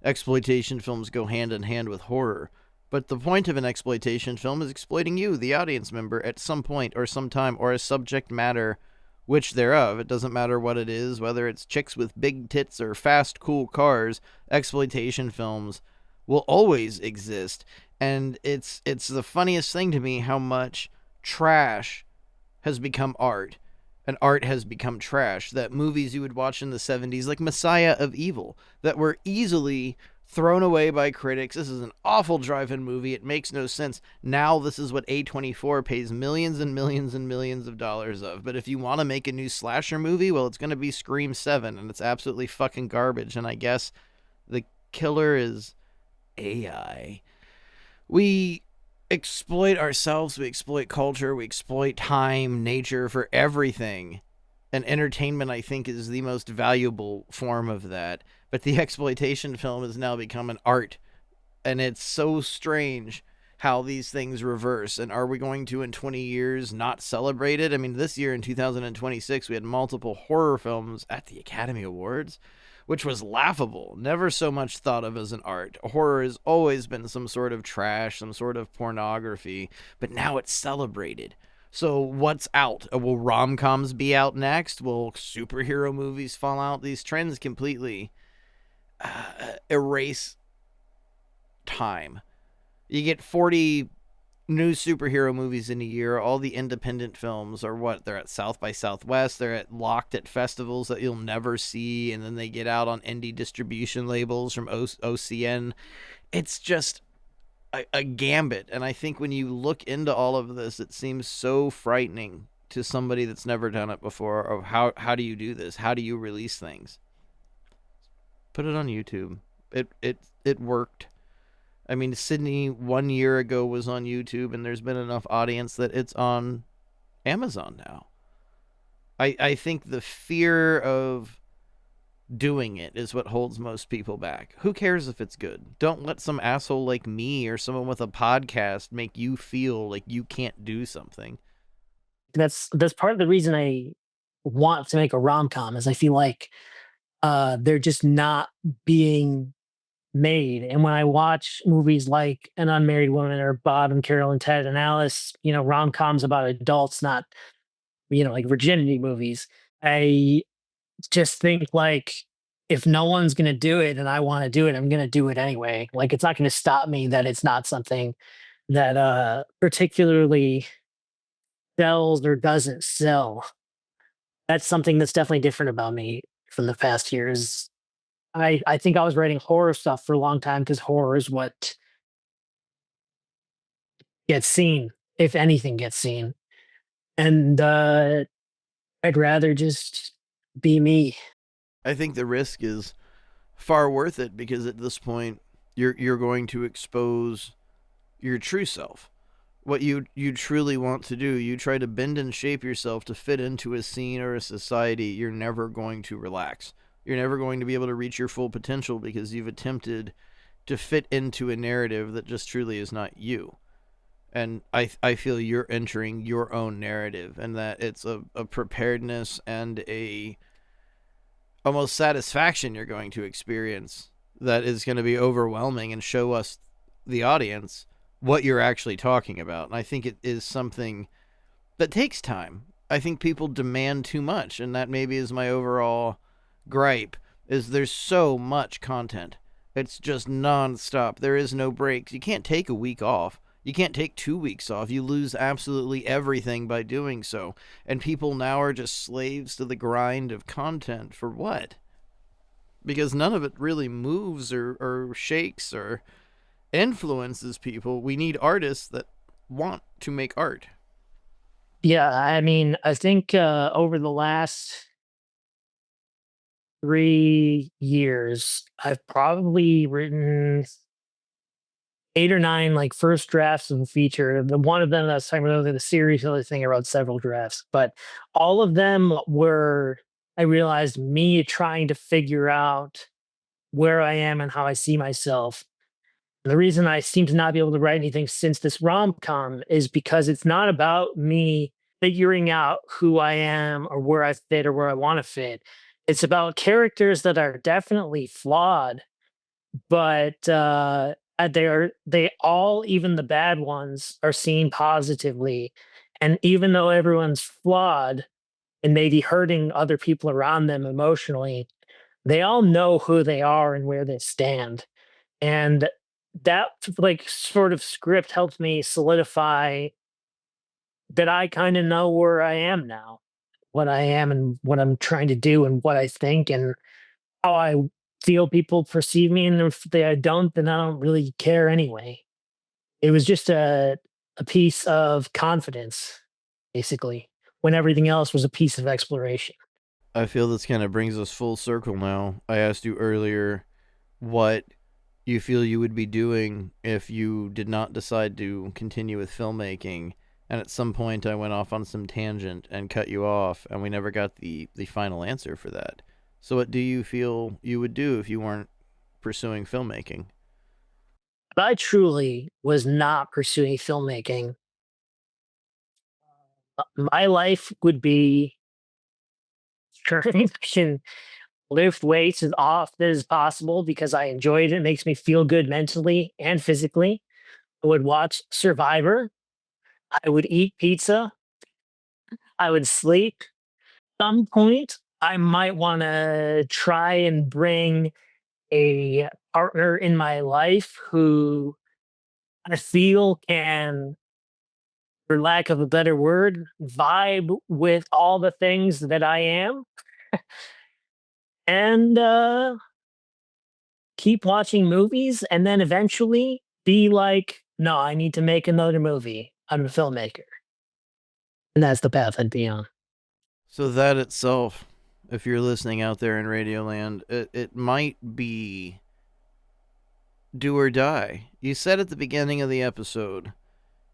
exploitation films go hand in hand with horror. But the point of an exploitation film is exploiting you, the audience member, at some point or some time, or a subject matter which thereof. It doesn't matter what it is, whether it's chicks with big tits or fast, cool cars, exploitation films will always exist. And it's the funniest thing to me how much trash has become art, and art has become trash. That movies you would watch in the 70s, like Messiah of Evil, that were easily thrown away by critics. This is an awful drive-in movie. It makes no sense. Now this is what A24 pays millions and millions and millions of dollars of. But if you want to make a new slasher movie, well, it's going to be Scream 7, and it's absolutely fucking garbage. And I guess the killer is AI. We exploit ourselves, we exploit culture, we exploit time, nature for everything. And entertainment, I think, is the most valuable form of that. But the exploitation film has now become an art. And it's so strange how these things reverse. And are we going to, in 20 years, not celebrate it? I mean, this year in 2026, we had multiple horror films at the Academy Awards, which was laughable, never so much thought of as an art. Horror has always been some sort of trash, some sort of pornography, but now it's celebrated. So what's out? Will rom-coms be out next? Will superhero movies fall out? These trends completely erase time. You get 40 new superhero movies in a year. All the independent films are what? They're at South by Southwest. They're locked at festivals that you'll never see, and then they get out on indie distribution labels from OCN. It's just a gambit. And I think when you look into all of this, it seems so frightening to somebody that's never done it before. Of how do you do this? How do you release things? Put it on YouTube. It worked. I mean, Sydney 1 year ago was on YouTube, and there's been enough audience that it's on Amazon now. I think the fear of doing it is what holds most people back. Who cares if it's good? Don't let some asshole like me or someone with a podcast make you feel like you can't do something.
That's part of the reason I want to make a rom com is I feel like they're just not being made. And when I watch movies like An Unmarried Woman or Bob and Carol and Ted and Alice, rom-coms about adults, not, like virginity movies, I just think like if no one's going to do it and I want to do it, I'm going to do it anyway. Like it's not going to stop me that it's not something that particularly sells or doesn't sell. That's something that's definitely different about me from the past years. I think I was writing horror stuff for a long time because horror is what gets seen, if anything gets seen. And I'd rather just be me.
I think the risk is far worth it because at this point you're going to expose your true self. What you truly want to do. You try to bend and shape yourself to fit into a scene or a society, you're never going to relax. You're never going to be able to reach your full potential because you've attempted to fit into a narrative that just truly is not you. And I feel you're entering your own narrative and that it's a preparedness and a almost satisfaction you're going to experience that is going to be overwhelming and show us, the audience, what you're actually talking about. And I think it is something that takes time. I think people demand too much, and that maybe is my overall gripe, is there's so much content. It's just nonstop. There is no breaks. You can't take a week off. You can't take 2 weeks off. You lose absolutely everything by doing so. And people now are just slaves to the grind of content. For what? Because none of it really moves or shakes or influences people. We need artists that want to make art.
Yeah, I mean, I think over the last 3 years, I've probably written 8 or 9 like first drafts of a feature. The one of them that I was talking about the series, the other thing I wrote several drafts, but all of them were, I realized, me trying to figure out where I am and how I see myself. And the reason I seem to not be able to write anything since this rom-com is because it's not about me figuring out who I am or where I fit or where I want to fit. It's about characters that are definitely flawed, but they all, even the bad ones, are seen positively. And even though everyone's flawed and maybe hurting other people around them emotionally, they all know who they are and where they stand. And that like sort of script helps me solidify that I kind of know where I am now, what I am and what I'm trying to do and what I think and how I feel people perceive me. And if they don't, then I don't really care anyway. It was just a piece of confidence, basically, when everything else was a piece of exploration.
I feel this kind of brings us full circle now. I asked you earlier what you feel you would be doing if you did not decide to continue with filmmaking. And at some point I went off on some tangent and cut you off, and we never got the final answer for that. So what do you feel you would do if you weren't pursuing filmmaking?
If I truly was not pursuing filmmaking, my life would be trying to lift weights as often as possible because I enjoy it. It makes me feel good mentally and physically. I would watch Survivor. I would eat pizza. I would sleep. Some point, I might want to try and bring a partner in my life who I feel can, for lack of a better word, vibe with all the things that I am and keep watching movies and then eventually be like, no, I need to make another movie. I'm a filmmaker. And that's the path I'd be on.
So that itself, if you're listening out there in Radioland, it might be do or die. You said at the beginning of the episode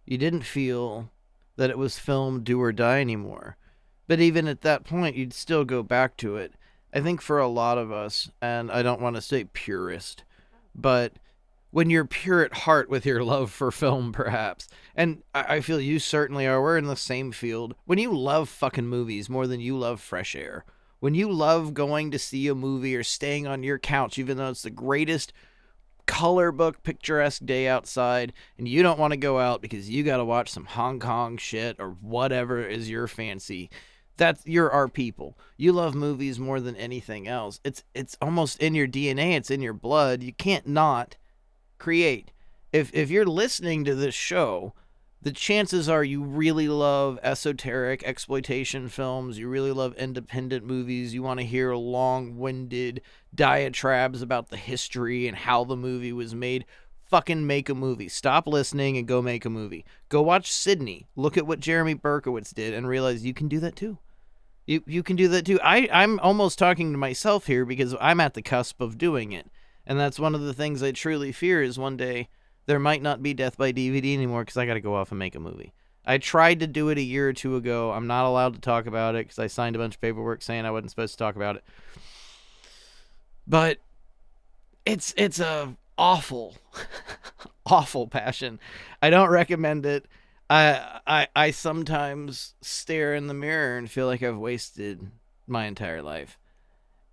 you didn't feel that it was film do or die anymore. But even at that point, you'd still go back to it. I think for a lot of us, and I don't want to say purist, but when you're pure at heart with your love for film, perhaps, and I feel you certainly are, we're in the same field. When you love fucking movies more than you love fresh air, when you love going to see a movie or staying on your couch, even though it's the greatest color book picturesque day outside and you don't want to go out because you got to watch some Hong Kong shit or whatever is your fancy, you're our people. You love movies more than anything else. It's almost in your DNA, it's in your blood. You can't not create. If you're listening to this show, the chances are you really love esoteric exploitation films, you really love independent movies, you want to hear long-winded diatribes about the history and how the movie was made. Fucking make a movie. Stop listening and go make a movie. Go watch Sydney. Look at what Jeremy Berkowitz did and realize you can do that too. You can do that too. I'm almost talking to myself here because I'm at the cusp of doing it. And that's one of the things I truly fear is one day there might not be Death by DVD anymore because I got to go off and make a movie. I tried to do it a year or two ago. I'm not allowed to talk about it because I signed a bunch of paperwork saying I wasn't supposed to talk about it. But it's a awful, awful passion. I don't recommend it. I sometimes stare in the mirror and feel like I've wasted my entire life.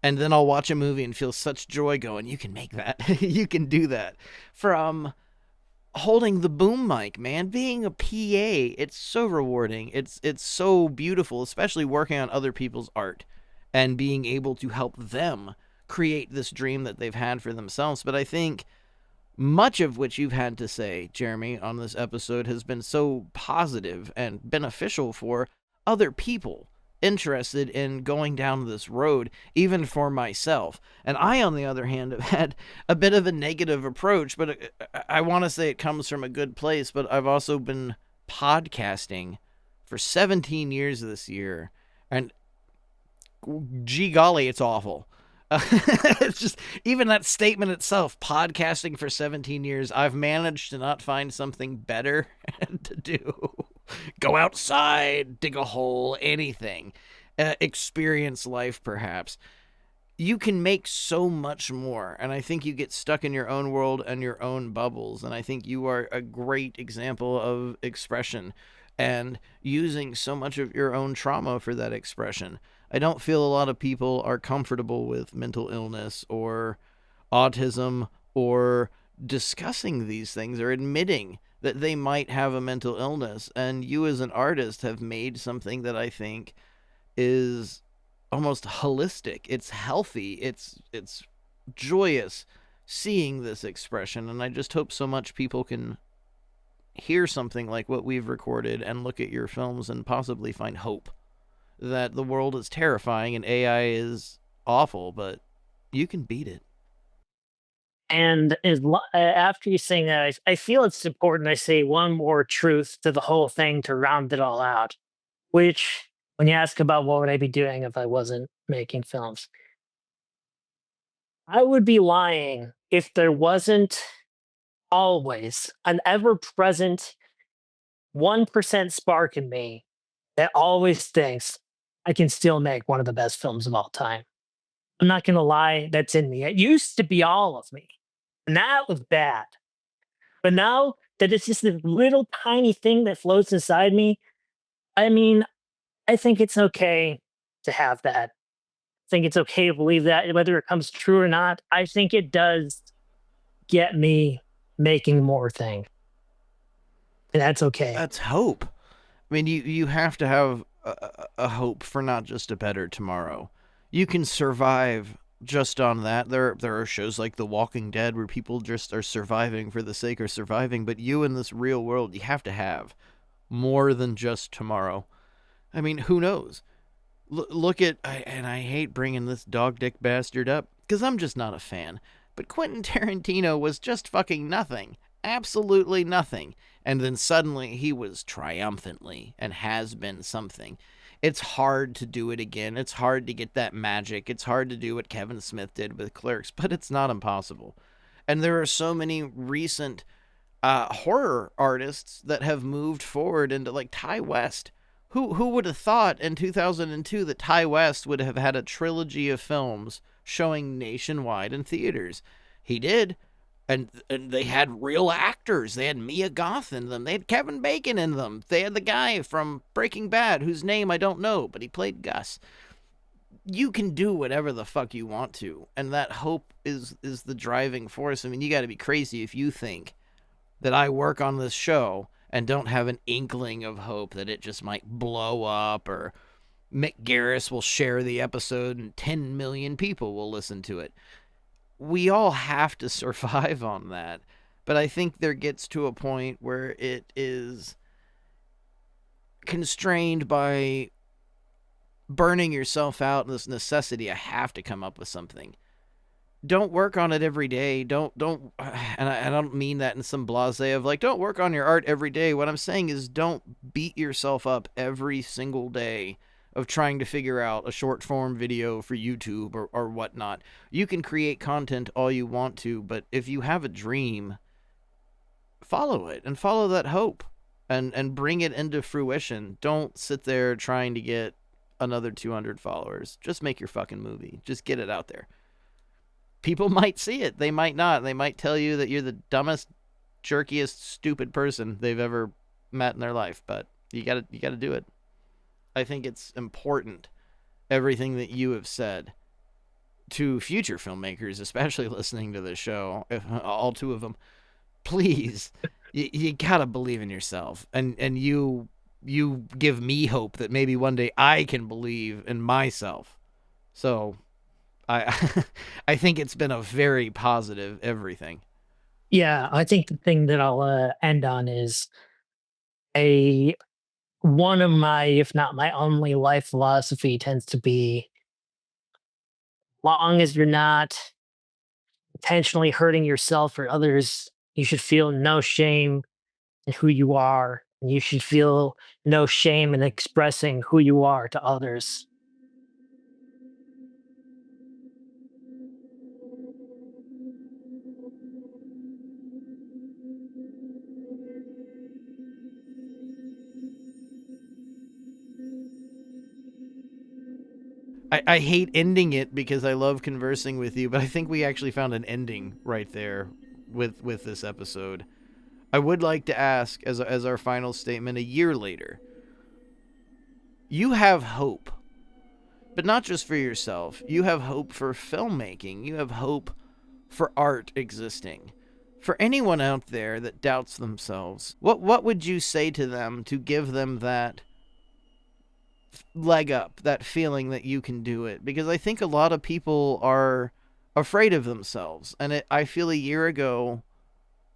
And then I'll watch a movie and feel such joy going, you can make that. You can do that. From holding the boom mic, man, being a PA, it's so rewarding. It's so beautiful, especially working on other people's art and being able to help them create this dream that they've had for themselves. But I think much of what you've had to say, Jeremy, on this episode has been so positive and beneficial for other people interested in going down this road, even for myself. And I, on the other hand, have had a bit of a negative approach, but I want to say it comes from a good place, but I've also been podcasting for 17 years this year, and gee golly, it's awful. It's just, even that statement itself, podcasting for 17 years, I've managed to not find something better to do. Go outside, dig a hole, anything. Experience life, perhaps. You can make so much more, and I think you get stuck in your own world and your own bubbles, and I think you are a great example of expression and using so much of your own trauma for that expression. I don't feel a lot of people are comfortable with mental illness or autism or discussing these things or admitting that they might have a mental illness. And you as an artist have made something that I think is almost holistic. It's healthy. It's joyous seeing this expression. And I just hope so much people can hear something like what we've recorded and look at your films and possibly find hope that the world is terrifying and AI is awful, but you can beat it.
And after you saying that, I feel it's important I say one more truth to the whole thing to round it all out, which, when you ask about what would I be doing if I wasn't making films, I would be lying if there wasn't always an ever-present 1% spark in me that always thinks I can still make one of the best films of all time. I'm not going to lie, that's in me. It used to be all of me, and that was bad. But now that it's just this little tiny thing that floats inside me, I mean, I think it's okay to have that. I think it's okay to believe that, whether it comes true or not. I think it does get me making more things. And that's okay.
That's hope. I mean, you have to have a hope for not just a better tomorrow. You can survive just on that. There are shows like The Walking Dead where people just are surviving for the sake of surviving, but you in this real world, you have to have more than just tomorrow. I mean, who knows? Look at, and I hate bringing this dog dick bastard up, because I'm just not a fan, but Quentin Tarantino was just fucking nothing. Absolutely nothing. And then suddenly he was triumphantly and has been something. It's hard to do it again. It's hard to get that magic. It's hard to do what Kevin Smith did with Clerks, but it's not impossible. And there are so many recent horror artists that have moved forward into, like, Ty West. Who would have thought in 2002 that Ty West would have had a trilogy of films showing nationwide in theaters? He did. And they had real actors. They had Mia Goth in them. They had Kevin Bacon in them. They had the guy from Breaking Bad, whose name I don't know, but he played Gus. you can do whatever the fuck you want to, and that hope is the driving force. I mean, you got to be crazy if you think that I work on this show and don't have an inkling of hope that it just might blow up, or Mick Garris will share the episode and 10 million people will listen to it. We all have to survive on that. But I think there gets to a point where it is constrained by burning yourself out in this necessity. I have to come up with something. Don't work on it every day. Don't and I don't mean that in some blasé of like, don't work on your art every day. What I'm saying is, don't beat yourself up every single day of trying to figure out a short form video for YouTube or whatnot. You can create content all you want to, but if you have a dream, follow it and follow that hope and bring it into fruition. Don't sit there trying to get another 200 followers. Just make your fucking movie. Just get it out there. People might see it. They might not. They might tell you that you're the dumbest, jerkiest, stupid person they've ever met in their life, but you gotta do it. I think it's important, everything that you have said, to future filmmakers, especially listening to this show, if all two of them. Please, you gotta believe in yourself, and you give me hope that maybe one day I can believe in myself. So I I think it's been a very positive everything.
Yeah, I think the thing that I'll end on is a one of my, if not my only life philosophy tends to be, long as you're not intentionally hurting yourself or others, you should feel no shame in who you are. And you should feel no shame in expressing who you are to others.
I hate ending it because I love conversing with you, but I think we actually found an ending right there with this episode. I would like to ask, as our final statement, a year later, you have hope, but not just for yourself. You have hope for filmmaking. You have hope for art existing. For anyone out there that doubts themselves, what would you say to them to give them that leg up, that feeling that you can do it? Because I think a lot of people are afraid of themselves, and I feel a year ago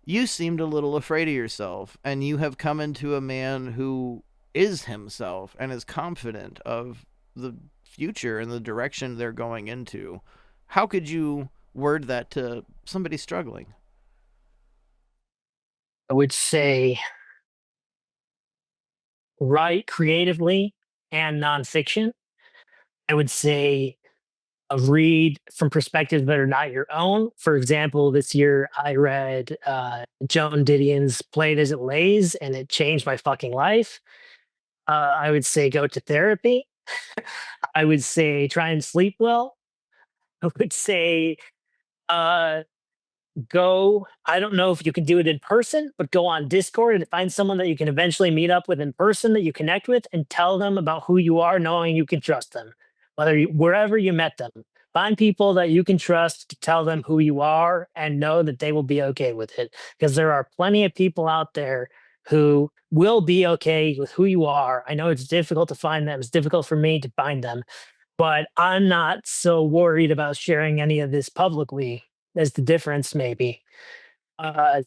you seemed a little afraid of yourself, and you have come into a man who is himself and is confident of the future and the direction they're going into. How could you word that to somebody struggling?
I would say write creatively and nonfiction. I would say read from perspectives that are not your own. For example, this year I read Joan Didion's Play It As It Lays, and it changed my fucking life. I would say go to therapy. I would say try and sleep well. I would say uh, go. I don't know if you can do it in person, but go on Discord and find someone that you can eventually meet up with in person that you connect with, and tell them about who you are, knowing you can trust them, wherever you met them. Find people that you can trust to tell them who you are, and know that they will be okay with it. Because there are plenty of people out there who will be okay with who you are. I know it's difficult to find them. It's difficult for me to find them, but I'm not so worried about sharing any of this publicly. As the difference, maybe.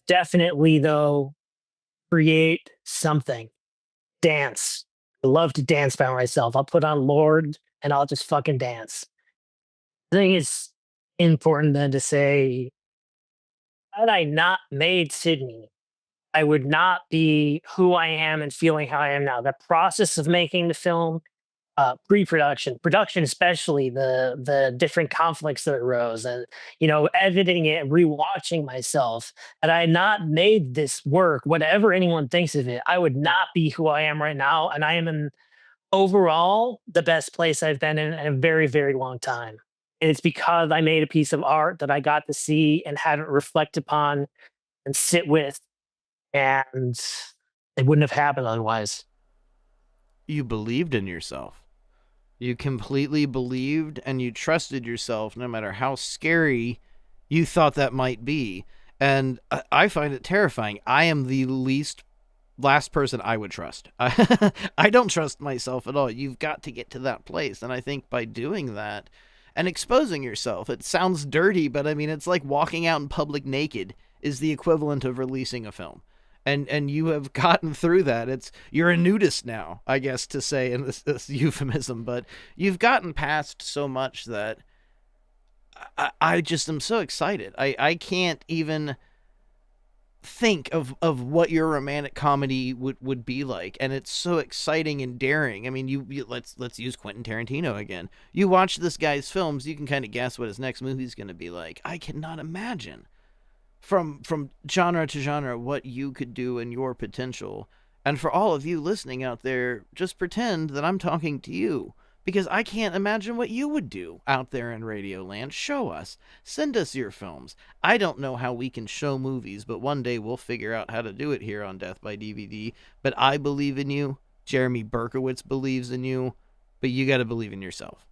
Definitely, though, create something. Dance. I love to dance by myself. I'll put on Lord and I'll just fucking dance. I think it's important then to say, had I not made Sydney, I would not be who I am and feeling how I am now. The process of making the film, pre-production, production, especially the different conflicts that arose, and editing it, rewatching myself. Had I not made this work, whatever anyone thinks of it, I would not be who I am right now, and I am in overall the best place I've been in a very, very long time. And it's because I made a piece of art that I got to see and had it reflect upon and sit with, and it wouldn't have happened otherwise.
You believed in yourself. You completely believed and you trusted yourself no matter how scary you thought that might be. And I find it terrifying. I am the last person I would trust. I don't trust myself at all. You've got to get to that place. And I think by doing that and exposing yourself, it sounds dirty, but I mean, it's like walking out in public naked is the equivalent of releasing a film. And you have gotten through that. You're a nudist now, I guess, to say in this euphemism, but you've gotten past so much that I just am so excited. I can't even think of what your romantic comedy would be like, and it's so exciting and daring. I mean, let's use Quentin Tarantino again. You watch this guy's films, you can kind of guess what his next movie's going to be like. I cannot imagine from genre to genre what you could do and your potential. And for all of you listening out there, just pretend that I'm talking to you, because I can't imagine what you would do out there in Radio Land. Show us. Send us your films. I don't know how we can show movies, but one day we'll figure out how to do it here on Death by DVD. But I believe in you. Jeremy Berkowitz believes in you. But you got to believe in yourself.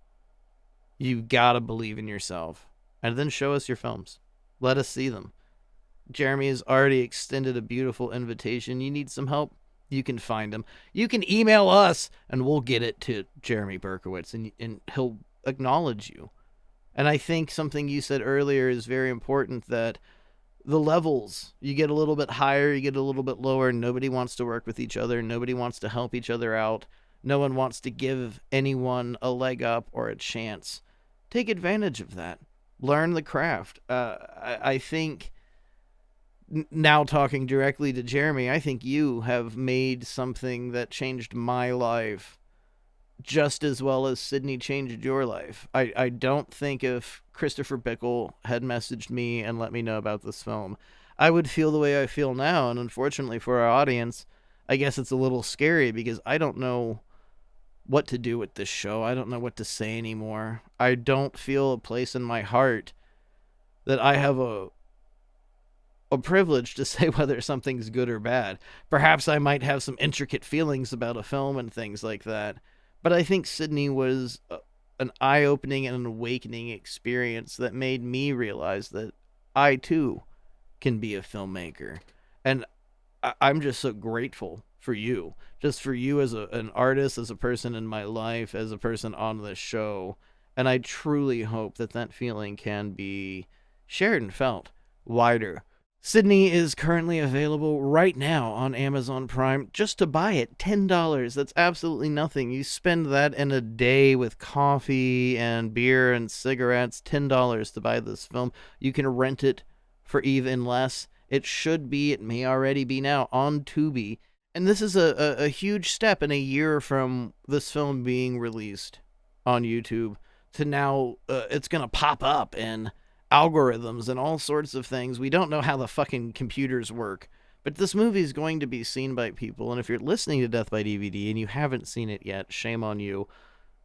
You got to believe in yourself. And then show us your films. Let us see them. Jeremy has already extended a beautiful invitation. You need some help? You can find him. You can email us, and we'll get it to Jeremy Berkowitz, and he'll acknowledge you. And I think something you said earlier is very important, that the levels, you get a little bit higher, you get a little bit lower, nobody wants to work with each other, nobody wants to help each other out, no one wants to give anyone a leg up or a chance. Take advantage of that. Learn the craft. I think... Now talking directly to Jeremy, I think you have made something that changed my life just as well as Sydney changed your life. I don't think if Christopher Bickle had messaged me and let me know about this film, I would feel the way I feel now. And unfortunately for our audience, I guess it's a little scary because I don't know what to do with this show. I don't know what to say anymore. I don't feel a place in my heart that I have a privilege to say whether something's good or bad. Perhaps I might have some intricate feelings about a film and things like that, but I think Sydney was an eye-opening and an awakening experience that made me realize that I too can be a filmmaker. And I'm just so grateful for you, just for you as an artist, as a person in my life, as a person on this show. And I truly hope that that feeling can be shared and felt wider. Sydney is currently available right now on Amazon Prime. Just to buy it, $10. That's absolutely nothing. You spend that in a day with coffee and beer and cigarettes, $10 to buy this film. You can rent it for even less. It should be, it may already be now, on Tubi. And this is a huge step in a year from this film being released on YouTube to now it's going to pop up and algorithms and all sorts of things. We don't know how the fucking computers work, but this movie is going to be seen by people. And if you're listening to Death by DVD and you haven't seen it yet, shame on you.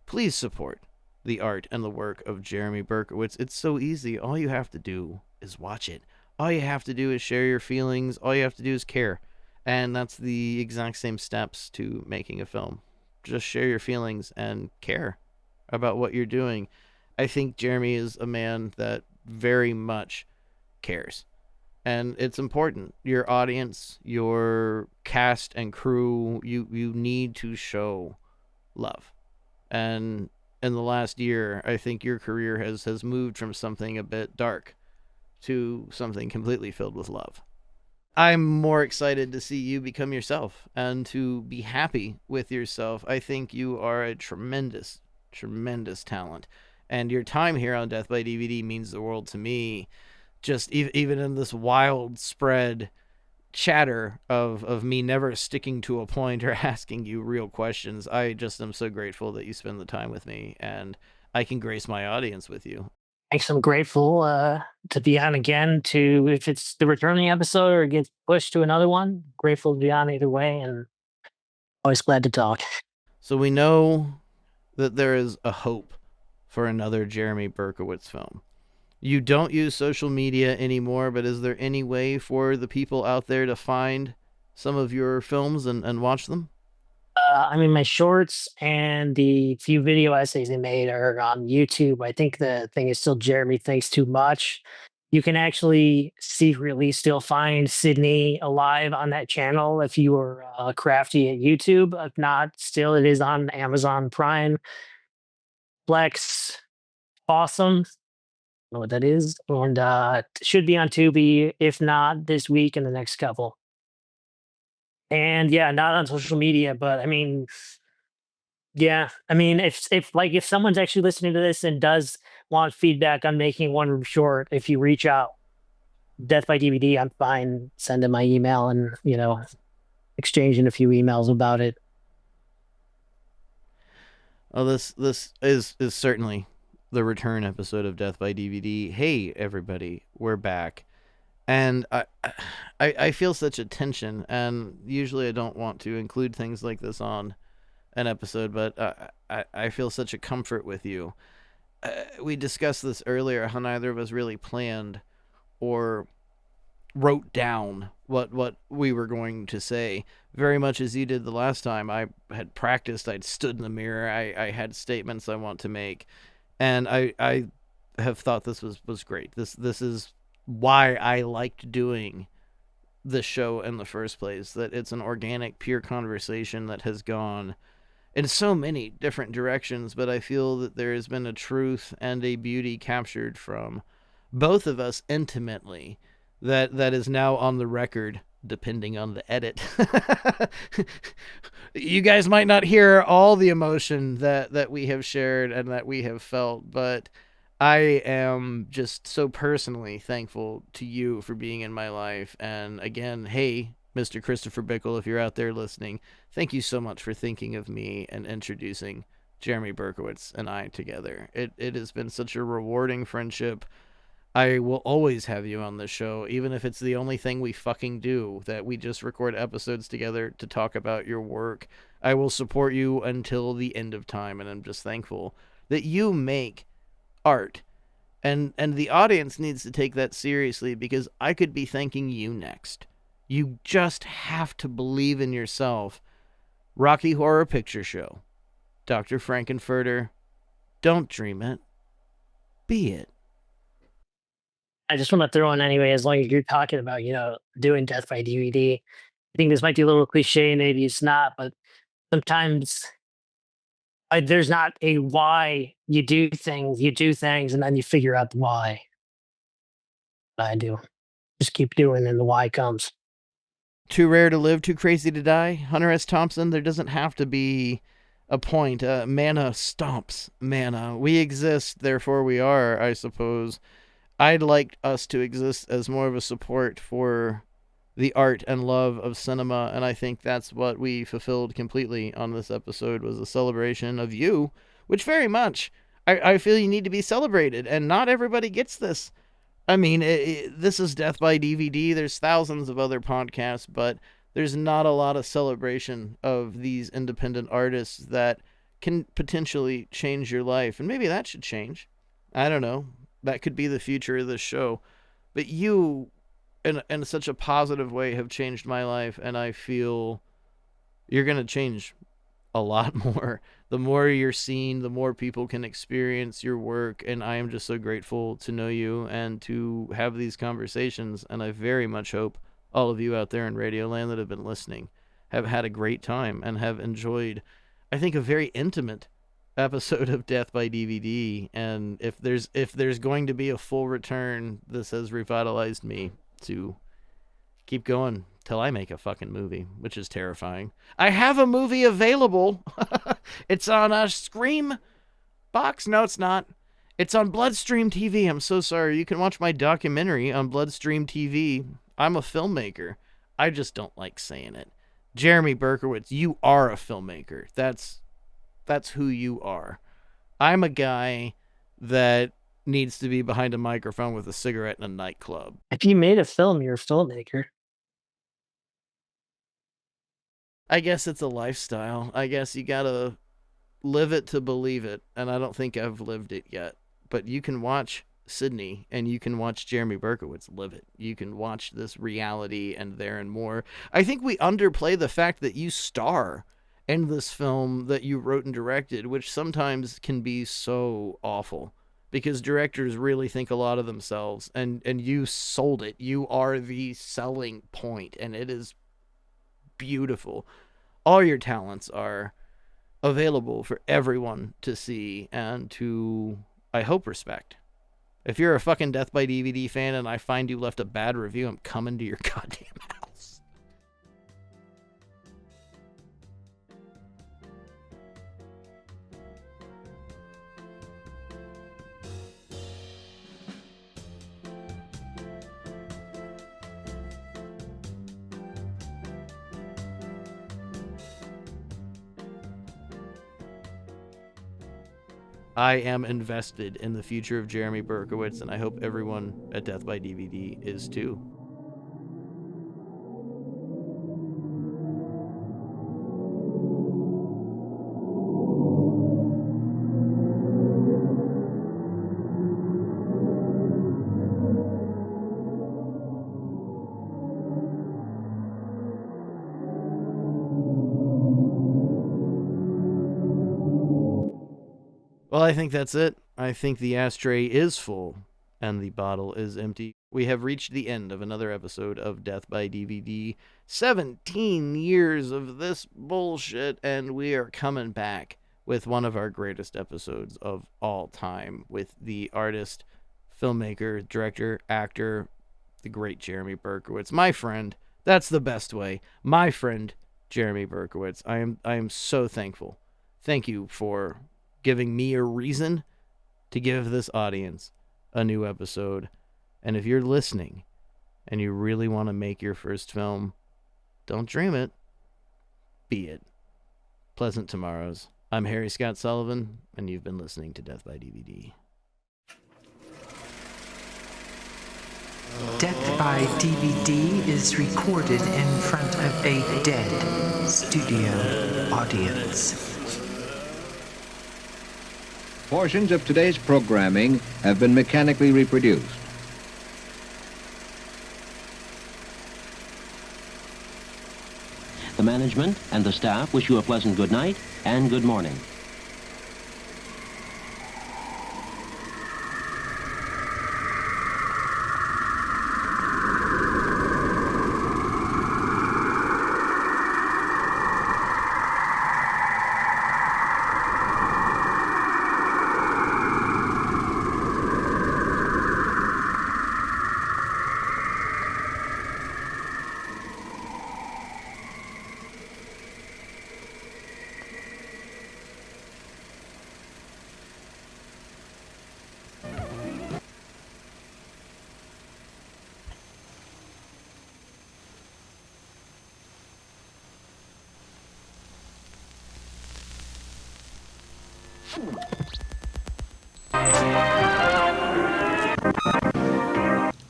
Please support the art and the work of Jeremy Berkowitz. It's so easy. All you have to do is watch it. All you have to do is share your feelings. All you have to do is care. And that's the exact same steps to making a film. Just share your feelings and care about what you're doing. I think Jeremy is a man that very much cares, and it's important. Your audience, your cast and crew, you need to show love. And in the last year, I think your career has moved from something a bit dark to something completely filled with love. I'm more excited to see you become yourself and to be happy with yourself. I think you are a tremendous talent. And your time here on Death by DVD means the world to me. Just even in this wild spread chatter of me never sticking to a point or asking you real questions, I just am so grateful that you spend the time with me and I can grace my audience with you.
Thanks. I'm grateful to be on again, to if it's the returning episode or it gets pushed to another one. Grateful to be on either way, and always glad to talk.
So we know that there is a hope for another Jeremy Berkowitz film. You don't use social media anymore, but is there any way for the people out there to find some of your films and watch them?
I mean, my shorts and the few video essays I made are on YouTube. I think the thing is still Jeremy thinks too much. You can actually secretly still find Sydney alive on that channel if you were crafty at YouTube. If not, still it is on Amazon Prime. Plex, awesome. Know what that is, and should be on Tubi. If not this week, in the next couple. And yeah, not on social media, but I mean, yeah, I mean, if someone's actually listening to this and does want feedback on making one short, if you reach out, Death by DVD, I'm fine sending my email and exchanging a few emails about it.
Oh, this is certainly the return episode of Death by DVD. Hey, everybody, we're back, and I feel such a tension, and usually I don't want to include things like this on an episode, but I feel such a comfort with you. We discussed this earlier, how neither of us really planned or wrote down what we were going to say, very much as you did the last time. I had practiced, I'd stood in the mirror, I had statements I want to make, and I have thought this was great. This is why I liked doing this show in the first place, that it's an organic, pure conversation that has gone in so many different directions, but I feel that there has been a truth and a beauty captured from both of us intimately that is now on the record, depending on the edit. You guys might not hear all the emotion that we have shared and that we have felt, but I am just so personally thankful to you for being in my life. And again, hey, Mr. Christopher Bickle, if you're out there listening, thank you so much for thinking of me and introducing Jeremy Berkowitz and I together. It has been such a rewarding friendship. I will always have you on this show, even if it's the only thing we fucking do, that we just record episodes together to talk about your work. I will support you until the end of time, and I'm just thankful that you make art. And the audience needs to take that seriously, because I could be thanking you next. You just have to believe in yourself. Rocky Horror Picture Show. Dr. Frankenfurter. Don't dream it. Be it.
I just want to throw in anyway, as long as you're talking about, doing Death by DVD. I think this might be a little cliche, maybe it's not, but sometimes there's not a why you do things, and then you figure out the why. I do. Just keep doing, and the why comes.
Too rare to live, too crazy to die. Hunter S. Thompson, there doesn't have to be a point. Mana stomps mana. We exist, therefore we are, I suppose. I'd like us to exist as more of a support for the art and love of cinema, and I think that's what we fulfilled completely on this episode, was a celebration of you, which very much I feel you need to be celebrated, and not everybody gets this. I mean, this is Death by DVD. There's thousands of other podcasts, but there's not a lot of celebration of these independent artists that can potentially change your life, and maybe that should change. I don't know. That could be the future of this show. But you, in such a positive way, have changed my life, and I feel you're going to change a lot more. The more you're seen, the more people can experience your work, and I am just so grateful to know you and to have these conversations, and I very much hope all of you out there in Radioland that have been listening have had a great time and have enjoyed, I think, a very intimate episode of Death by DVD. And if there's going to be a full return, this has revitalized me to keep going till I make a fucking movie, which is terrifying. I have a movie available. It's on a Scream box. No, it's not. It's on Bloodstream TV. I'm so sorry. You can watch my documentary on Bloodstream TV. I'm a filmmaker. I just don't like saying it. Jeremy Berkowitz, you are a filmmaker. That's who you are. I'm a guy that needs to be behind a microphone with a cigarette in a nightclub.
If you made a film, you're a filmmaker.
I guess it's a lifestyle. I guess you gotta live it to believe it, and I don't think I've lived it yet. But you can watch Sydney, and you can watch Jeremy Berkowitz live it. You can watch this reality and there and more. I think we underplay the fact that you star in this film that you wrote and directed, which sometimes can be so awful because directors really think a lot of themselves, and you sold it. You are the selling point, and it is beautiful. All your talents are available for everyone to see and to, I hope, respect. If you're a fucking Death by DVD fan and I find you left a bad review, I'm coming to your goddamn house. I am invested in the future of Jeremy Berkowitz, and I hope everyone at Death by DVD is too. Well, I think that's it. I think the ashtray is full and the bottle is empty. We have reached the end of another episode of Death by DVD. 17 years of this bullshit, and we are coming back with one of our greatest episodes of all time with the artist, filmmaker, director, actor, the great Jeremy Berkowitz. My friend, that's the best way. My friend, Jeremy Berkowitz. I am so thankful. Thank you for giving me a reason to give this audience a new episode. And if you're listening and you really want to make your first film, don't dream it, be it. Pleasant tomorrows. I'm Harry Scott Sullivan, and you've been listening to Death by DVD.
Death by DVD is recorded in front of a dead studio audience.
Portions of today's programming have been mechanically reproduced.
The management and the staff wish you a pleasant good night and good morning.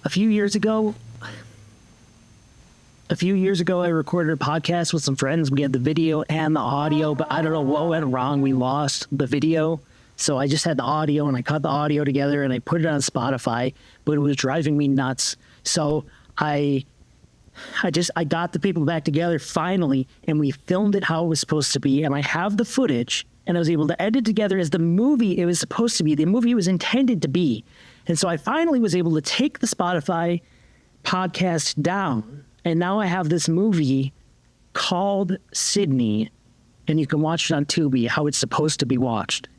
A few years ago, I recorded a podcast with some friends. We had the video and the audio, but I don't know what went wrong. We lost the video. So I just had the audio, and I cut the audio together and I put it on Spotify, but it was driving me nuts. So I got the people back together finally, and we filmed it how it was supposed to be. And I have the footage, and I was able to edit together as the movie it was supposed to be, the movie it was intended to be. And so I finally was able to take the Spotify podcast down, and now I have this movie called Sydney, and you can watch it on Tubi, how it's supposed to be watched.